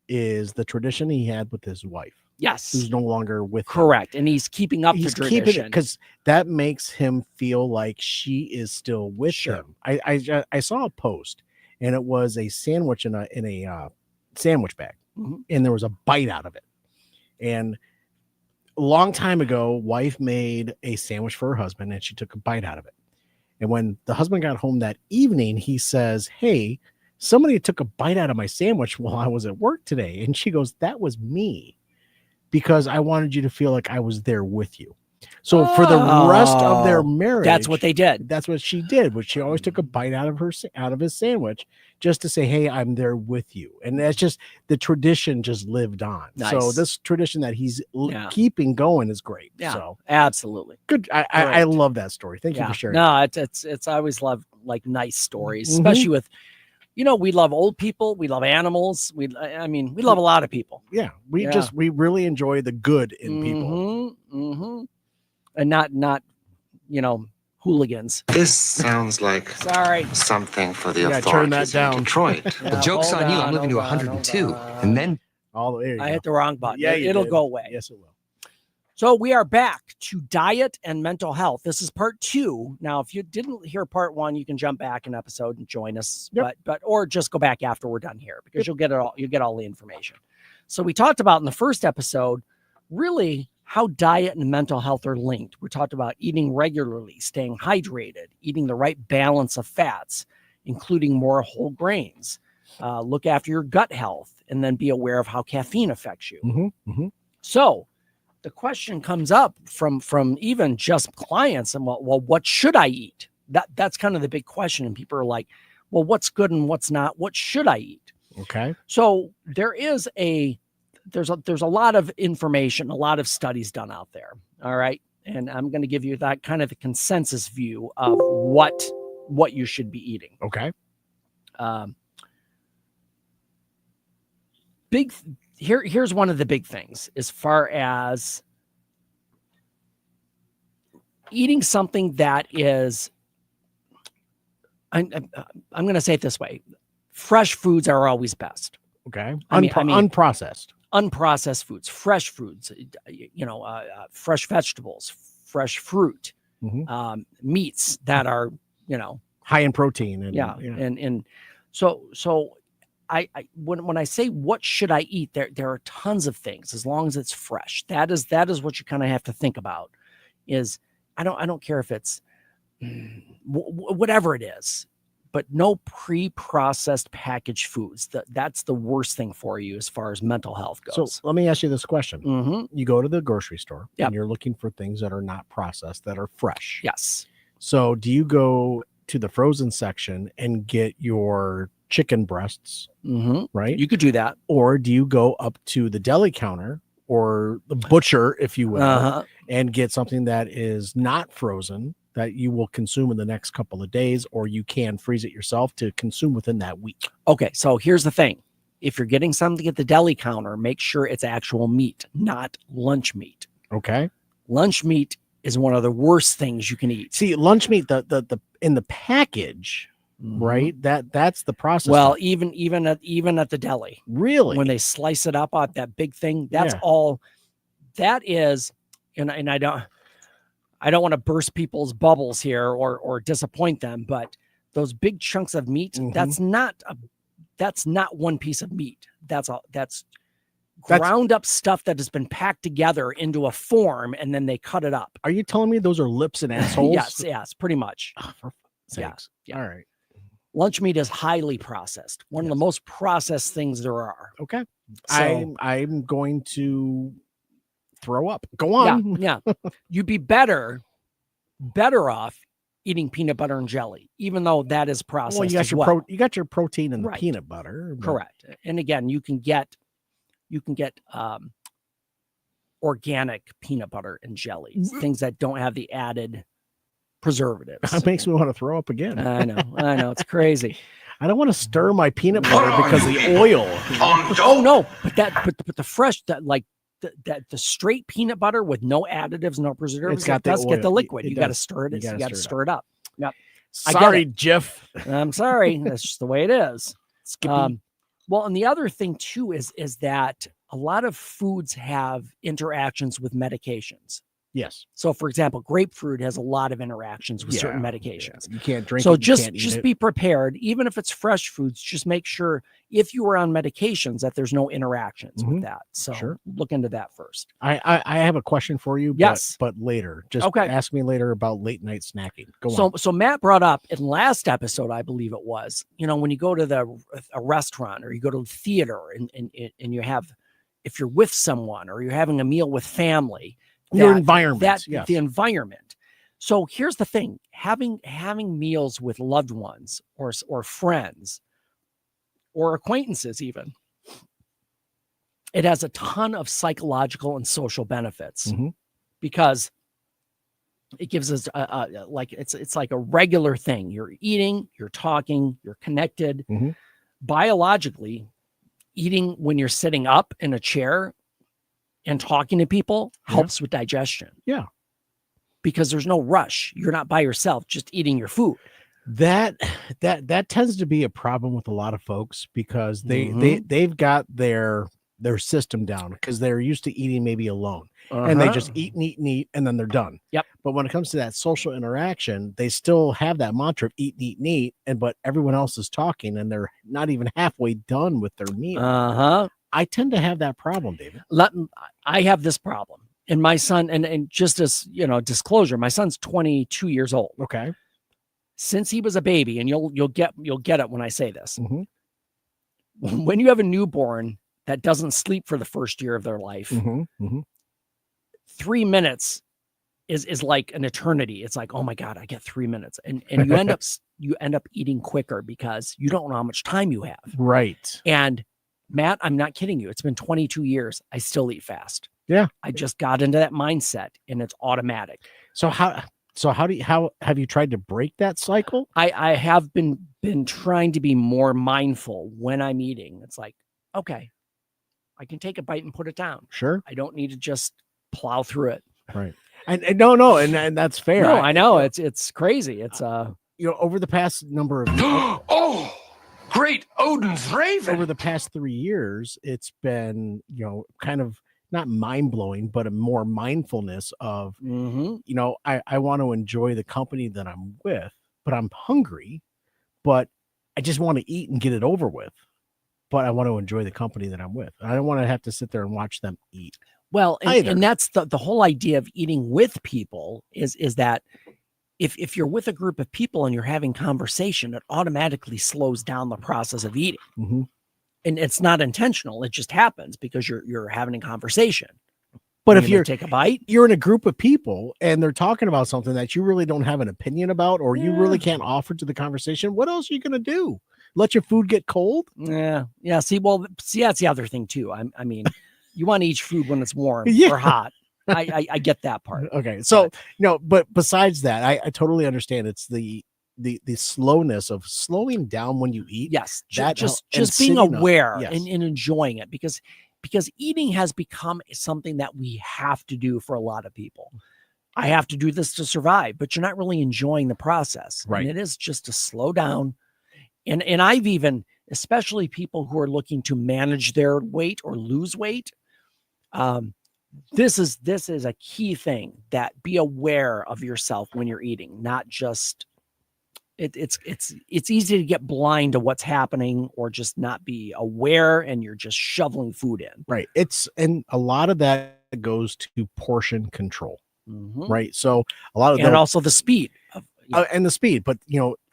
is the tradition he had with his wife. Yes. Who's no longer with Correct. him. And he's keeping up the tradition. Keeping it because that makes him feel like she is still with him. I saw a post, and it was a sandwich in a sandwich bag, and there was a bite out of it. And a long time ago, wife made a sandwich for her husband, and she took a bite out of it. And when the husband got home that evening, he says, "Hey, somebody took a bite out of my sandwich while I was at work today." And she goes, "That was me, because I wanted you to feel like I was there with you." So for the rest of their marriage, that's what they did. That's what she did. Which she always took a bite out of his sandwich just to say, "Hey, I'm there with you." And that's just the tradition just lived on. Nice. So this tradition that he's keeping going is great. Yeah, so absolutely good. I love that story. Thank you for sharing. No, it's I always love like nice stories, especially with, we love old people, we love animals, we love a lot of people. Yeah, we really enjoy the good in people. And not hooligans. This sounds like something for the authorities turn that down. in Detroit. The joke's on you. I'm living to 102. And then I hit the wrong button. Yeah, it'll go away. Yes, it will. So we are back to diet and mental health. This is part 2. Now, if you didn't hear part 1, you can jump back an episode and join us, or just go back after we're done here, because you'll get it all. You'll get all the information. So we talked about in the first episode, really how diet and mental health are linked. We talked about eating regularly, staying hydrated, eating the right balance of fats, including more whole grains. Look after your gut health, and then be aware of how caffeine affects you. So the question comes up from even just clients, and well, what should I eat? That's kind of the big question. And people are like, well, what's good and what's not? What should I eat? Okay. So there's a lot of information, a lot of studies done out there. All right. And I'm going to give you that kind of a consensus view of what you should be eating. Okay. Here's one of the big things as far as eating something that is, I'm going to say it this way. Fresh foods are always best. Okay. Unprocessed. Unprocessed foods, fresh foods, fresh vegetables, fresh fruit, meats that are, high in protein. And so when I say what should I eat, there are tons of things, as long as it's fresh. That is what you kind of have to think about. Is I don't care if it's whatever it is, but no pre-processed packaged foods. That's the worst thing for you as far as mental health goes. So let me ask you this question. You go to the grocery store Yep. and you're looking for things that are not processed, that are fresh. Yes. So do you go to the frozen section and get your chicken breasts, right? You could do that. Or do you go up to the deli counter or the butcher, if you will, and get something that is not frozen, that you will consume in the next couple of days, or you can freeze it yourself to consume within that week? Okay, so here's the thing. If you're getting something at the deli counter, make sure it's actual meat, not lunch meat. Okay. Lunch meat is one of the worst things you can eat. See, lunch meat, the in the package, right? That's the process. Well, even at the deli. Really? When they slice it up on that big thing, that's all that is, and I don't want to burst people's bubbles here or disappoint them, but those big chunks of meat, that's not one piece of meat. That's ground up stuff that has been packed together into a form, and then they cut it up. Are you telling me those are lips and assholes? Yes, pretty much. Oh, for sakes. Yeah. All right. Lunch meat is highly processed. One of the most processed things there are. Okay. So, I'm going to throw up. Go on. Yeah. You'd be better off eating peanut butter and jelly, even though that is processed. Well, you got your protein in the peanut butter. Correct. And again, you can get organic peanut butter and jelly, things that don't have the added preservatives. That makes me want to throw up again. I know. It's crazy. I don't want to stir my peanut butter because of the oil. Oh no, but the fresh, the straight peanut butter with no additives, no preservatives, it does get the liquid. You got to stir it. You got to stir it up. Yep. Sorry, Jeff. I'm sorry. That's just the way it is. Well, and the other thing too is that a lot of foods have interactions with medications. Yes. So, for example, grapefruit has a lot of interactions with certain medications. You can't drink so it. just be prepared. Even if it's fresh foods, just make sure if you are on medications that there's no interactions with that. So look into that first. I have a question for you. Yes. But later. Just ask me later about late night snacking. Go on. So Matt brought up in last episode, I believe it was, when you go to a restaurant or you go to the theater and you have, if you're with someone or you're having a meal with family, Your environment. Yes. The environment. So here's the thing: having meals with loved ones or friends or acquaintances, even, it has a ton of psychological and social benefits because it gives us it's like a regular thing. You're eating, you're talking, you're connected. Biologically, eating when you're sitting up in a chair and talking to people helps with digestion. Yeah. Because there's no rush. You're not by yourself, just eating your food. That tends to be a problem with a lot of folks because they've got their system down because they're used to eating maybe alone and they just eat and eat and eat and then they're done. Yep. But when it comes to that social interaction, they still have that mantra of eat and eat and eat, but everyone else is talking and they're not even halfway done with their meal. I tend to have that problem, David. I have this problem. And my son, and just as disclosure, my son's 22 years old. Okay. Since he was a baby, and you'll get it when I say this. When you have a newborn that doesn't sleep for the first year of their life, 3 minutes is like an eternity. It's like, oh my God, I get 3 minutes. And you end up eating quicker because you don't know how much time you have. Right. And Matt, I'm not kidding you. It's been 22 years. I still eat fast. Yeah. I just got into that mindset and it's automatic. So how have you tried to break that cycle? I have been trying to be more mindful when I'm eating. It's like, okay, I can take a bite and put it down. Sure. I don't need to just plow through it. Right. And no, and that's fair. No, I know it's crazy. It's over the past number of Oh, great Odin's raven. Over the past 3 years, it's been, kind of not mind-blowing, but a more mindfulness of, I want to enjoy the company that I'm with, but I'm hungry, but I just want to eat and get it over with. But I want to enjoy the company that I'm with. I don't want to have to sit there and watch them eat. Well, and that's the whole idea of eating with people is that if you're with a group of people and you're having conversation, it automatically slows down the process of eating. And it's not intentional. It just happens because you're having a conversation. But if you take a bite, you're in a group of people and they're talking about something that you really don't have an opinion about, or you really can't offer to the conversation. What else are you going to do? Let your food get cold? Yeah. See, that's the other thing too. I mean, you want to eat food when it's warm or hot. I get that part. Okay. So, but besides that, I totally understand. It's the slowness of slowing down when you eat. Yes. Just being aware and enjoying it because eating has become something that we have to do for a lot of people. I have to do this to survive, but you're not really enjoying the process. Right. And it is just to slow down. And I've even, especially people who are looking to manage their weight or lose weight, this is a key thing, that be aware of yourself when you're eating, not just it's easy to get blind to what's happening or just not be aware and you're just shoveling food in. Right. And a lot of that goes to portion control. Right. So a lot of and also the speed and the speed, but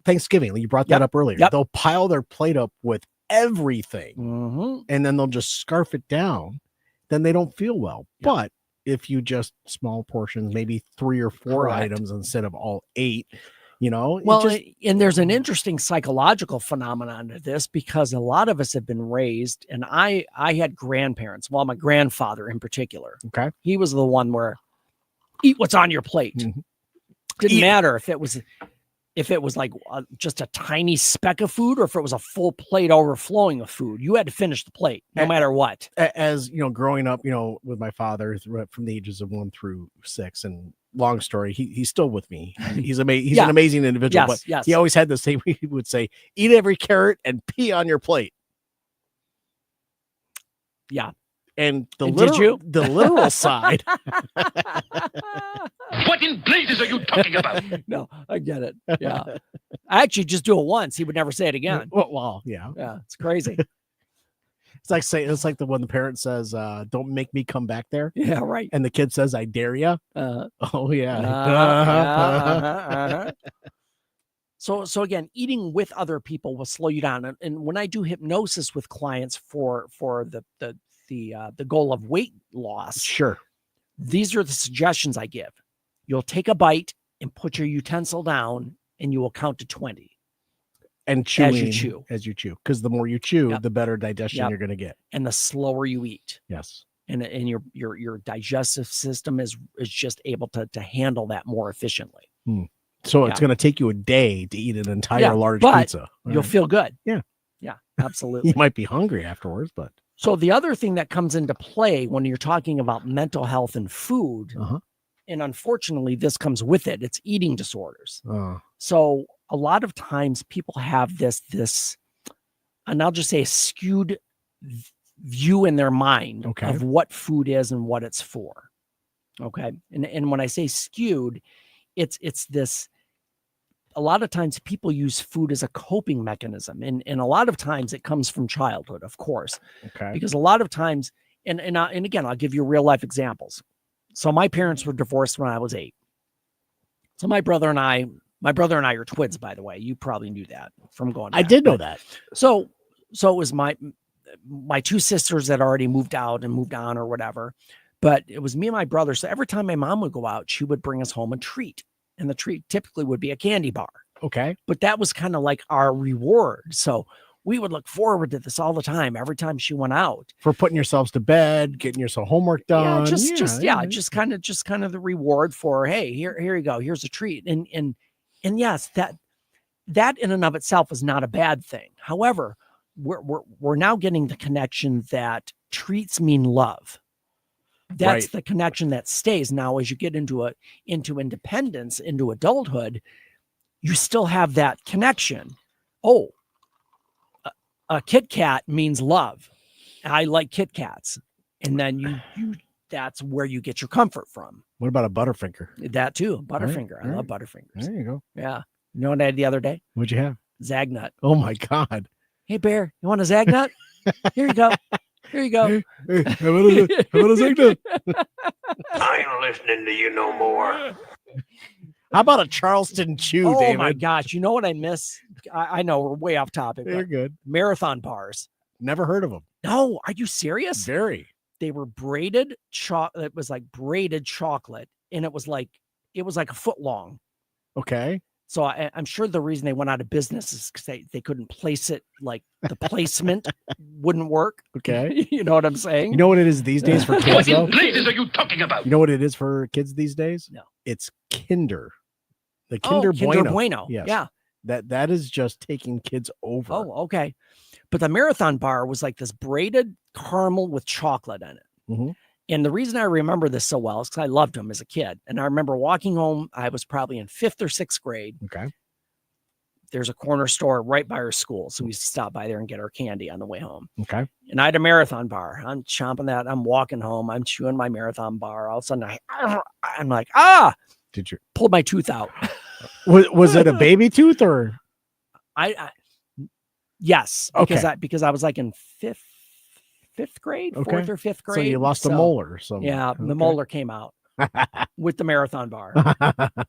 Thanksgiving, you brought that up earlier. They'll pile their plate up with everything and then they'll just scarf it down. Then they don't feel well. But if you just small portions, maybe 3 or 4 items instead of all 8, and there's an interesting psychological phenomenon to this because a lot of us have been raised, and I had grandparents. Well, my grandfather in particular. Okay. He was the one where eat what's on your plate. Didn't matter if it was like just a tiny speck of food or if it was a full plate overflowing of food. You had to finish the plate no matter what. As growing up, with my father from the ages of 1 through 6, and long story, he's still with me. He's amazing. He's an amazing individual, but he always had the same. He would say, "Eat every carrot and pee on your plate." Yeah. And the literal side. What in blazes are you talking about? No, I get it. Yeah. I actually just do it once. He would never say it again. Well, yeah. Yeah. It's crazy. It's like the one the parent says, "Don't make me come back there." Yeah, right. And the kid says, "I dare you." Oh yeah. So again, eating with other people will slow you down. And when I do hypnosis with clients for the goal of weight loss, sure, These are the suggestions I give. You'll take a bite and put your utensil down, and you will count to 20. And chewing as you chew. Because the more you chew, the better digestion you're going to get. And the slower you eat. Yes. And your digestive system is just able to handle that more efficiently. So it's going to take you a day to eat an entire large pizza. You'll feel good. Yeah. Yeah, absolutely. You might be hungry afterwards, but. So the other thing that comes into play when you're talking about mental health and food, and unfortunately this comes with it, it's eating disorders. So a lot of times people have this, and I'll just say a skewed view in their mind of what food is and what it's for. Okay. And when I say skewed, it's this, a lot of times people use food as a coping mechanism. And a lot of times it comes from childhood, of course, because a lot of times, and again, I'll give you real life examples. So my parents were divorced when I was 8. So my brother and I are twins, by the way. You probably knew that from going back. I did know that. So it was my 2 sisters that already moved out and moved on or whatever, but it was me and my brother. So every time my mom would go out, she would bring us home a treat, and the treat typically would be a candy bar. Okay. But that was kind of like our reward. So we would look forward to this all the time. Every time she went out, for putting yourselves to bed, getting yourself homework done. Just kind of the reward for, hey, here you go. Here's a treat. And yes, that in and of itself is not a bad thing. However, we're now getting the connection that treats mean love. That's the connection that stays. Now, as you get into independence, into adulthood, you still have that connection. Oh, a Kit Kat means love. I like Kit Kats. And then you that's where you get your comfort from. What about a Butterfinger? That too. Butterfinger. Right. I love Butterfingers. There you go. Yeah. You know what I had the other day? What'd you have? Zagnut. Oh my God. Hey Bear, you want a Zagnut? Here you go. Here you go. Hey, how about a Zagnut? I ain't listening to you no more. How about a Charleston Chew, oh David? My gosh. You know what I miss? I know we're way off topic. They're good. Marathon bars. Never heard of them. No, are you serious? Very. They were braided chocolate. It was like braided chocolate, and it was like a foot long. Okay. So I'm sure the reason they went out of business is because they couldn't place it, like the placement wouldn't work. Okay. You know what I'm saying? You know what it is these days for kids, though? What ladies are you talking about? You know what it is for kids these days? No. It's Kinder. The Kinder Bueno. Kinder Bueno. Yes. Yeah. That is just taking kids over. Oh, okay. But the Marathon bar was like this braided caramel with chocolate in it. Mm-hmm. And the reason I remember this so well is because I loved them as a kid. And I remember walking home. I was probably in 5th or 6th grade. Okay. There's a corner store right by our school. So we used to stop by there and get our candy on the way home. Okay. And I had a Marathon bar. I'm chomping that. I'm walking home. I'm chewing my Marathon bar. All of a sudden, I'm like, Did you pulled my tooth out? Was it a baby tooth or? Yes. Okay. Because I was like in 5th grade, 4th or 5th grade. So you lost a molar. Yeah, the molar came out with the Marathon bar.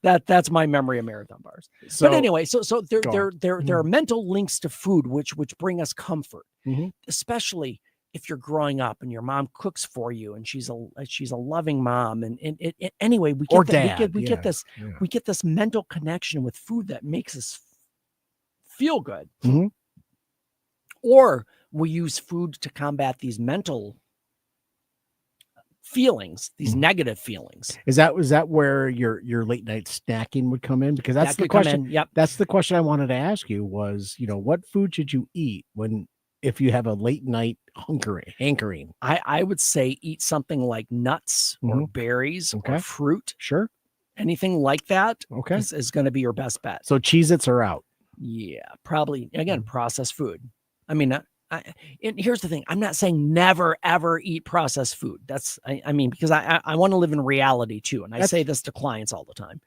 That's my memory of Marathon bars. So, but anyway, so there are mental links to food which bring us comfort, especially if you're growing up and your mom cooks for you and she's a loving mom and anyway we get this mental connection with food that makes us feel good. Mm-hmm. Or we use food to combat these mental feelings, these negative feelings. Was that where your late night snacking would come in? Because that's the question. Yep. That's the question I wanted to ask you was, what food should you eat if you have a late night hankering? I would say eat something like nuts or berries or fruit. Sure. Anything like that okay. is going to be your best bet. So Cheez-Its are out. Yeah, probably. Again, processed food. I mean, and here's the thing. I'm not saying never, ever eat processed food. Because I want to live in reality too. And I say this to clients all the time.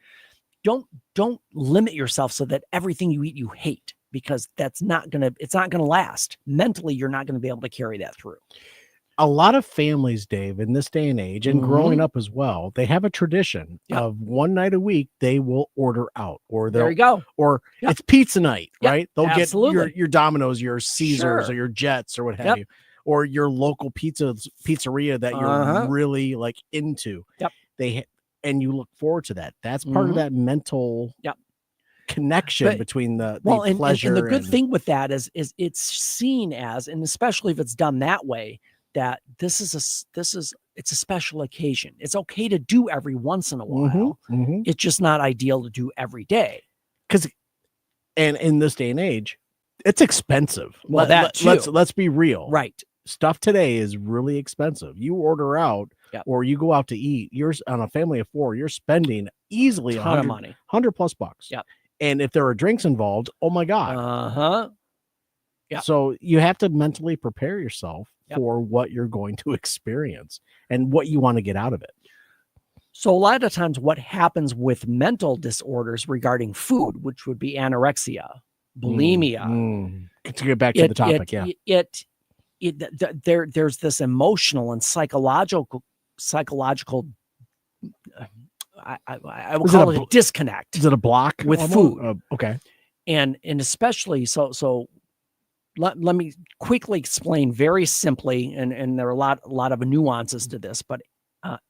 Don't limit yourself so that everything you eat, you hate, because it's not going to last. Mentally, you're not going to be able to carry that through. A lot of families, Dave, in this day and age, and growing up as well, they have a tradition of one night a week they will order out, or there you go, or it's pizza night, right? They'll absolutely. get your Domino's, your Caesars, or your Jets, or what have you. or your local pizzeria that you're really like into. Yep. And you look forward to that. That's part of that mental connection between the pleasure. And the good thing with that is it's seen as, and especially if it's done that way, that it's a special occasion. It's okay to do every once in a while. It's just not ideal to do every day. And in this day and age, it's expensive. Well, let's be real. Right. Stuff today is really expensive. You order out or you go out to eat, you're on a family of 4, you're spending easily a ton of money, $100+. Yep. And if there are drinks involved, oh my God. Yeah. So you have to mentally prepare yourself for what you're going to experience and what you want to get out of it. So a lot of times what happens with mental disorders regarding food, which would be anorexia, bulimia. To get back to the topic, there's this emotional and psychological I would call it a disconnect. Is it a block with food? Okay. And especially so let me quickly explain very simply, and there are a lot of nuances to this, but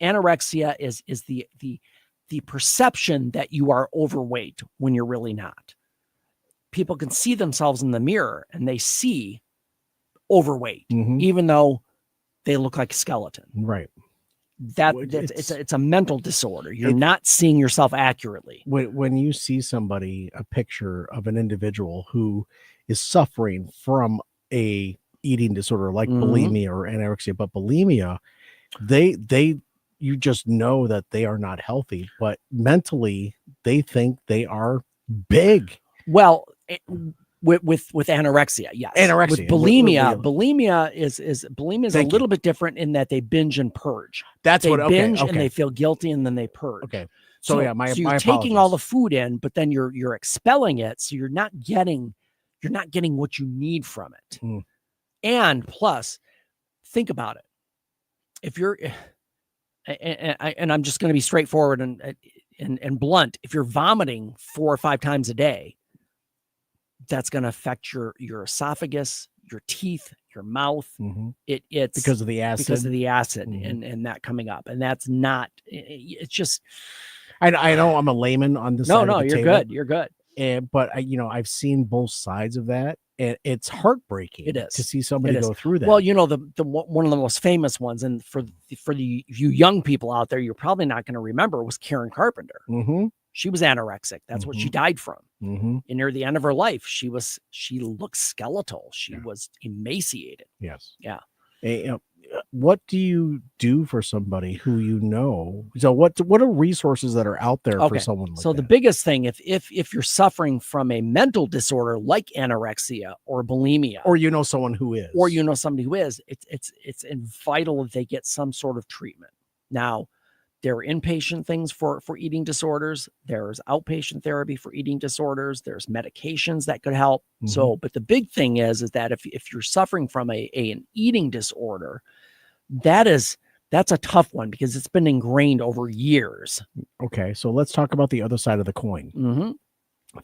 anorexia is the perception that you are overweight when you're really not. People can see themselves in the mirror and they see overweight, even though they look like a skeleton. Right. It's a mental disorder. You're not seeing yourself accurately. When you see somebody, a picture of an individual who is suffering from a eating disorder like bulimia or anorexia, but bulimia, you just know that they are not healthy, but mentally they think they are big. Well, with anorexia, yes. Anorexia. With bulimia is a little bit different in that they binge and purge. They binge and they feel guilty and then they purge. Okay. So you're taking all the food in, but then you're expelling it, so you're not getting what you need from it. And plus, think about it. If you're and I'm just going to be straightforward and blunt, if you're vomiting 4 or 5 times a day, that's going to affect your esophagus, your teeth, your mouth. It's because of the acid, and that coming up, and that's not. It's just. I know I'm a layman on this. No, you're good. You're good. But I've seen both sides of that, and it's heartbreaking. It is to see somebody go through that. Well, the one of the most famous ones, and for you young people out there, you're probably not going to remember, was Karen Carpenter. She was anorexic. That's what she died from. And near the end of her life, she looked skeletal. She was emaciated. Yes. Yeah. What do you do for somebody who you know? So what are resources that are out there for someone like that? The biggest thing, if you're suffering from a mental disorder like anorexia or bulimia, or someone who is, it's vital that they get some sort of treatment. Now, there are inpatient things for eating disorders. There's outpatient therapy for eating disorders. There's medications that could help. So, but the big thing is that if you're suffering from an eating disorder, that's a tough one because it's been ingrained over years. Okay, so let's talk about the other side of the coin.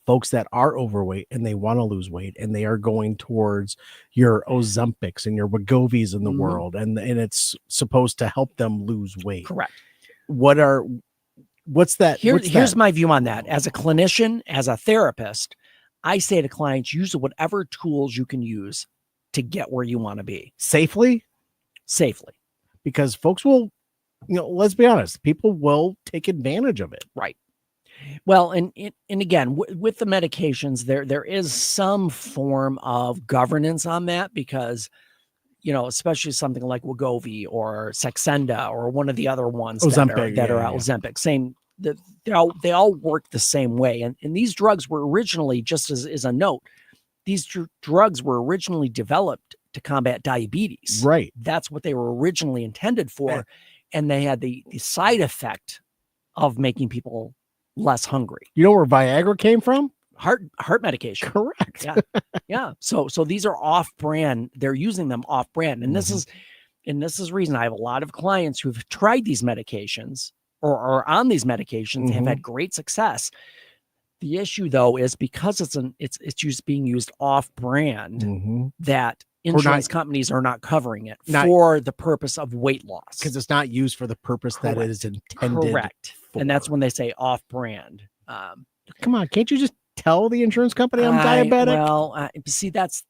Folks that are overweight and they want to lose weight and they are going towards your Ozempics and your Wegovy's in the world, and it's supposed to help them lose weight. Correct. What's that? Here's my view on that. As a clinician, as a therapist, I say to clients, use whatever tools you can use to get where you want to be safely, because folks will, let's be honest, people will take advantage of it. Right. Well, and again, with the medications, there is some form of governance on that because, especially something like Wegovy or Saxenda or one of the other ones Ozempic, that are out. Ozempic, same. They all work the same way. And these drugs were originally, just as a note, these drugs were originally developed to combat diabetes. Right. That's what they were originally intended for. And they had the side effect of making people less hungry. You know where Viagra came from? Heart medication. Correct. Yeah. So these are off brand. They're using them off brand. And this is the reason I have a lot of clients who've tried these medications or are on these medications, have had great success. The issue though is because it's being used off brand, that insurance companies are not covering it for the purpose of weight loss. Because it's not used for the purpose that it is intended. Correct. For. And that's when they say off-brand. Come on, can't you just tell the insurance company I'm diabetic? Well, see, that's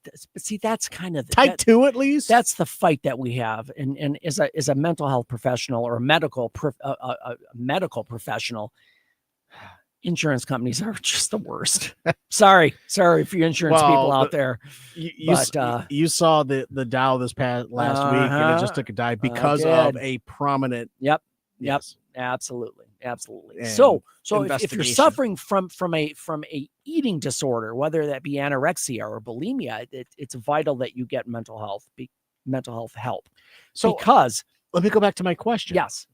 kind of type 2 at least. That's the fight that we have. And as a mental health professional or a medical professional, insurance companies are just the worst. sorry for you insurance people out there. You saw the Dow this last week, and it just took a dive because of a prominent. Yep. Absolutely. And so if you're suffering from a eating disorder, whether that be anorexia or bulimia, it's vital that you get mental health help. So because let me go back to my question. Yes.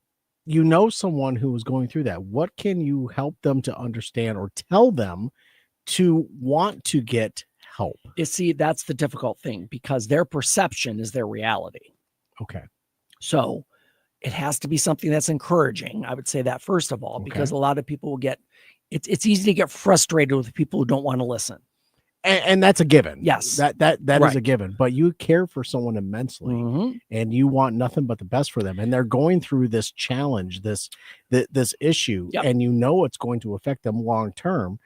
You know someone who is going through that. What can you help them to understand or tell them to want to get help? You see, that's the difficult thing because their perception is their reality. Okay. So it has to be something that's encouraging. I would say that first of all, because a lot of people will it's easy to get frustrated with people who don't want to listen. And that's a given. Yes. That is a given. But you care for someone immensely and you want nothing but the best for them. And they're going through this challenge, this issue, and you know it's going to affect them long term.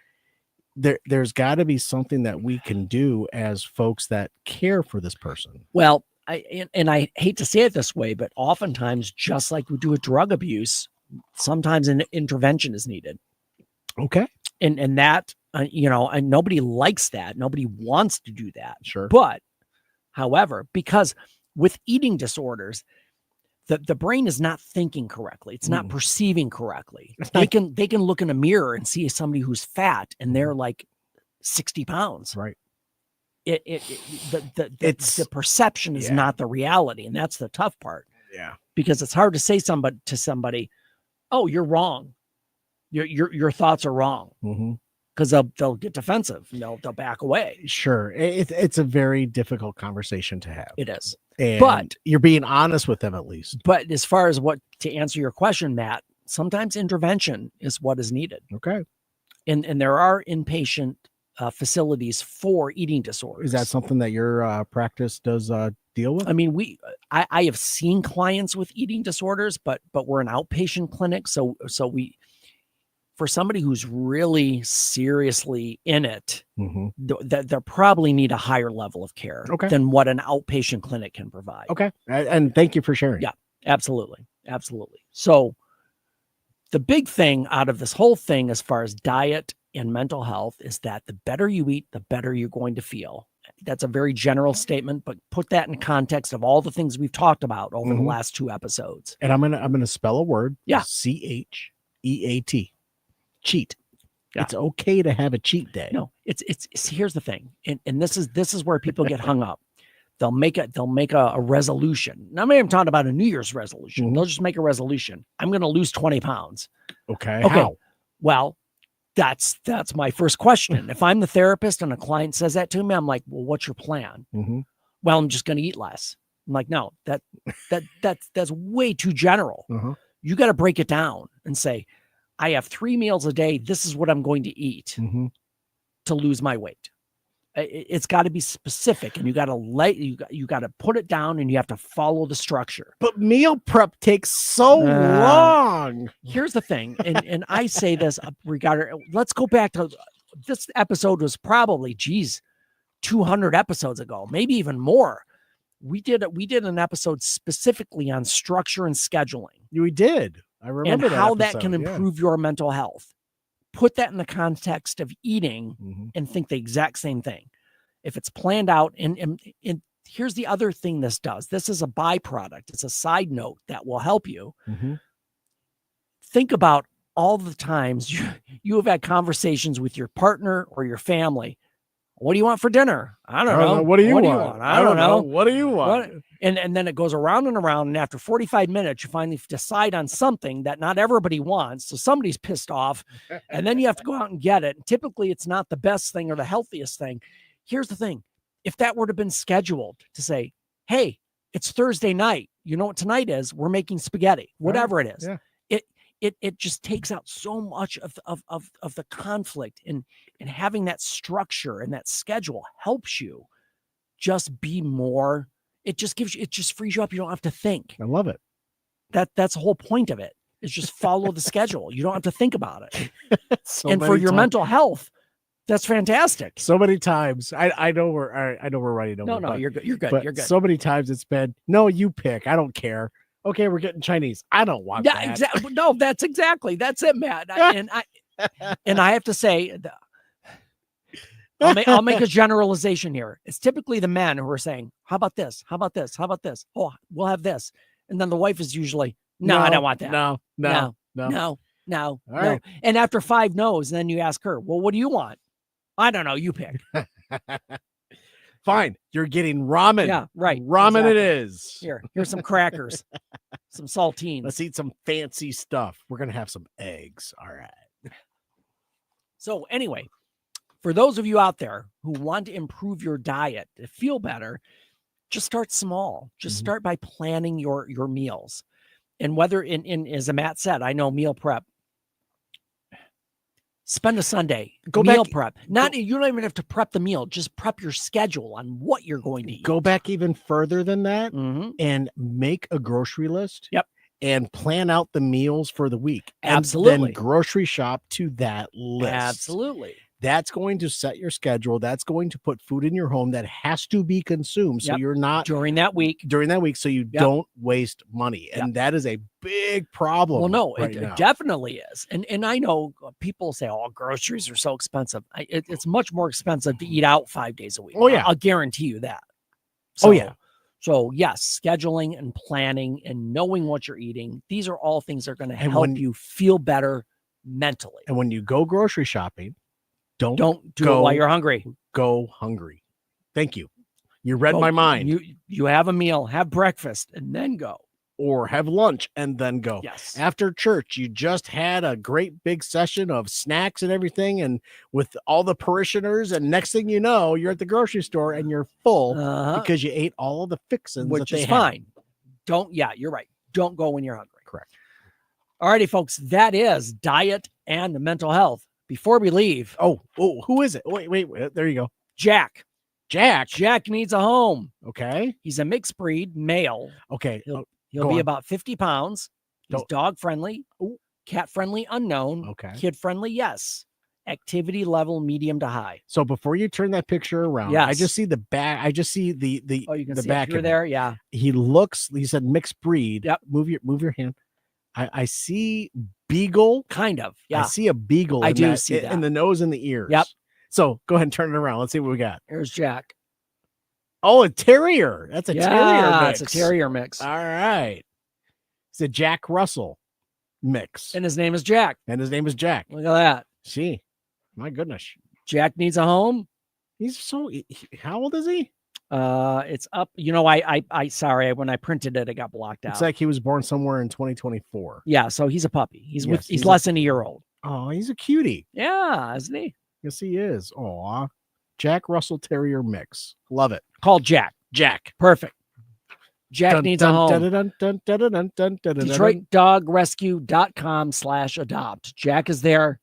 There's got to be something that we can do as folks that care for this person. Well, I hate to say it this way, but oftentimes, just like we do with drug abuse, sometimes an intervention is needed. Okay. And that, and nobody likes that. Nobody wants to do that. Sure. But however, because with eating disorders, the brain is not thinking correctly. It's not perceiving correctly. They can look in a mirror and see somebody who's fat and they're like 60 pounds. Right. The perception is not the reality. And that's the tough part. Yeah. Because it's hard to say to somebody, oh, you're wrong. Your thoughts are wrong. Because they'll get defensive and they'll back away. Sure. It's a very difficult conversation to have. It is. But you're being honest with them at least. But as far as to answer your question, Matt, sometimes intervention is what is needed. Okay. And there are inpatient facilities for eating disorders. Is that something that your practice does deal with? I mean, I have seen clients with eating disorders, but we're an outpatient clinic. So we, for somebody who's really seriously in it, they probably need a higher level of care than what an outpatient clinic can provide. Okay. And thank you for sharing. Yeah, absolutely. So the big thing out of this whole thing, as far as diet and mental health, is that the better you eat, the better you're going to feel. That's a very general statement, but put that in context of all the things we've talked about over the last 2 episodes. And I'm gonna spell a word. Yeah. CHEAT. Cheat. Yeah. It's okay to have a cheat day. No, it's here's the thing. And this is where people get hung up. They'll make a resolution. Now, I'm not even talking about a New Year's resolution. They'll just make a resolution. I'm going to lose 20 pounds. Okay. How? Well, that's my first question. If I'm the therapist and a client says that to me, I'm like, well, what's your plan? Well, I'm just going to eat less. I'm like, no, that's way too general. You got to break it down and say, I have 3 meals a day. This is what I'm going to eat to lose my weight. It's got to be specific, and you got to put it down, and you have to follow the structure. But meal prep takes so long. Here's the thing, and I say this let's go back to this episode was probably 200 episodes ago, maybe even more. We did an episode specifically on structure and scheduling. We did. I remember and how that can improve your mental health. Put that in the context of eating and think the exact same thing. If it's planned out, and here's the other thing this does. This is a byproduct. It's a side note that will help you. Think about all the times you have had conversations with your partner or your family. What do you want for dinner? I don't know. What do you want? I don't know. What do you want? And then it goes around and around. And after 45 minutes, you finally decide on something that not everybody wants. So somebody's pissed off. And then you have to go out and get it. And typically, it's not the best thing or the healthiest thing. Here's the thing. If that were to have been scheduled to say, hey, it's Thursday night. You know what tonight is? We're making spaghetti, whatever it is. Yeah. It just takes out so much of the conflict, and having that structure and that schedule helps you just be more. It just frees you up. You don't have to think. I love it. That's the whole point of it. Is just follow the schedule. You don't have to think about it. And for your times. mental health, that's fantastic. So many times. I know we're running over. No, you're good. You're good. But You're good. so many times it's been, no, you pick. I don't care. Okay, we're getting Chinese. I don't want that. Yeah, exactly. No, that's it, Matt. And I have to say, I'll make a generalization here. It's typically the men who are saying, "How about this? How about this? How about this? Oh, we'll have this." And then the wife is usually, "No, I don't want that. No. No." Right. And after 5 no's, then you ask her, "Well, what do you want?" "I don't know. You pick." Fine. You're getting ramen. Yeah, right. Ramen Exactly. it is. Here's some crackers, some saltines. Let's eat some fancy stuff. We're going to have some eggs. All right. So anyway, for those of you out there who want to improve your diet, to feel better, just start small. Just start by planning your meals. And whether in as Matt said, I know meal prep. Spend a Sunday, meal prep. You don't even have to prep the meal. Just prep your schedule on what you're going to eat. Go back even further than that and make a grocery list. Yep. And plan out the meals for the week. Absolutely. And then grocery shop to that list. Absolutely. That's going to set your schedule. That's going to put food in your home that has to be consumed. So you're not during that week. So you don't waste money. And that is a big problem. Well, no, right it now. definitely is. And I know people say, "Oh, groceries are so expensive." It's much more expensive to eat out 5 days a week. Oh, yeah. I'll guarantee you that. Oh, yeah. So yes, scheduling and planning and knowing what you're eating. These are all things that are going to help you feel better mentally. And when you go grocery shopping, don't do it while you're hungry. Go hungry. Thank you. You read my mind. You have a meal, have breakfast, and then go. Or have lunch and then go. Yes. After church, you just had a great big session of snacks and everything, and with all the parishioners, and next thing you know, you're at the grocery store and you're full because you ate all of the fixins, which that they is had. fine. You're right. Don't go when you're hungry. Correct. All righty, folks. That is diet and mental health. Before we leave, who is it? Wait, there you go. Jack. Jack needs a home. Okay. He's a mixed breed male. Okay. He'll be about 50 pounds. He's dog friendly, cat friendly, unknown. Okay. Kid friendly, yes. Activity level medium to high. So before you turn that picture around, I just see the back. I just see the you can the see back it through of there. it. Yeah. He said mixed breed. Yep. Move your hand. I see beagle. Kind of. Yeah. I see a beagle. I do see that in the nose and the ears. Yep. So go ahead and turn it around. Let's see what we got. Here's Jack. Oh, a terrier. That's a terrier mix. It's a terrier mix. All right. It's a Jack Russell mix. And his name is Jack. Look at that. See, my goodness. Jack needs a home. How old is he? It's up. You know, I sorry, when I printed it, it got blocked out. It's like he was born somewhere in 2024. Yeah, so he's a puppy. He's He's less than a year old. Oh, he's a cutie. Yeah, isn't he? Yes, he is. Aw. Jack Russell Terrier mix. Love it. Called Jack. Perfect. Jack needs a home. DetroitDogRescue.com/adopt. Jack is there.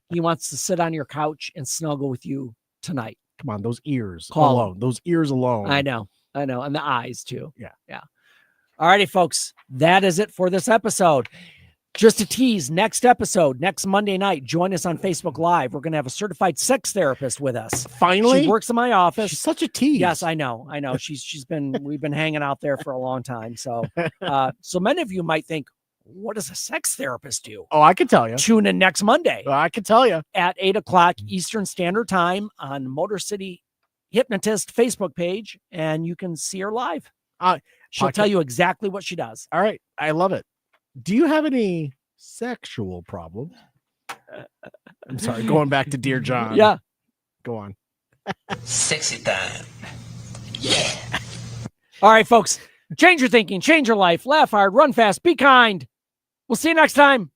He wants to sit on your couch and snuggle with you tonight. Come on, those ears Call alone. Those ears alone. I know. And the eyes too. Yeah. All righty, folks. That is it for this episode. Just a tease, next episode, next Monday night, join us on Facebook Live. We're going to have a certified sex therapist with us. Finally? She works in my office. She's such a tease. Yes, I know. We've been hanging out there for a long time. So, so many of you might think, what does a sex therapist do? Oh, I can tell you. Tune in next Monday. I can tell you. At 8:00 Eastern Standard Time on Motor City Hypnotist Facebook page, and you can see her live. She'll tell you exactly what she does. All right. I love it. Do you have any sexual problems? I'm sorry, going back to Dear John. Yeah. Go on. Sexy time. Yeah. All right, folks. Change your thinking, change your life, laugh hard, run fast, be kind. We'll see you next time.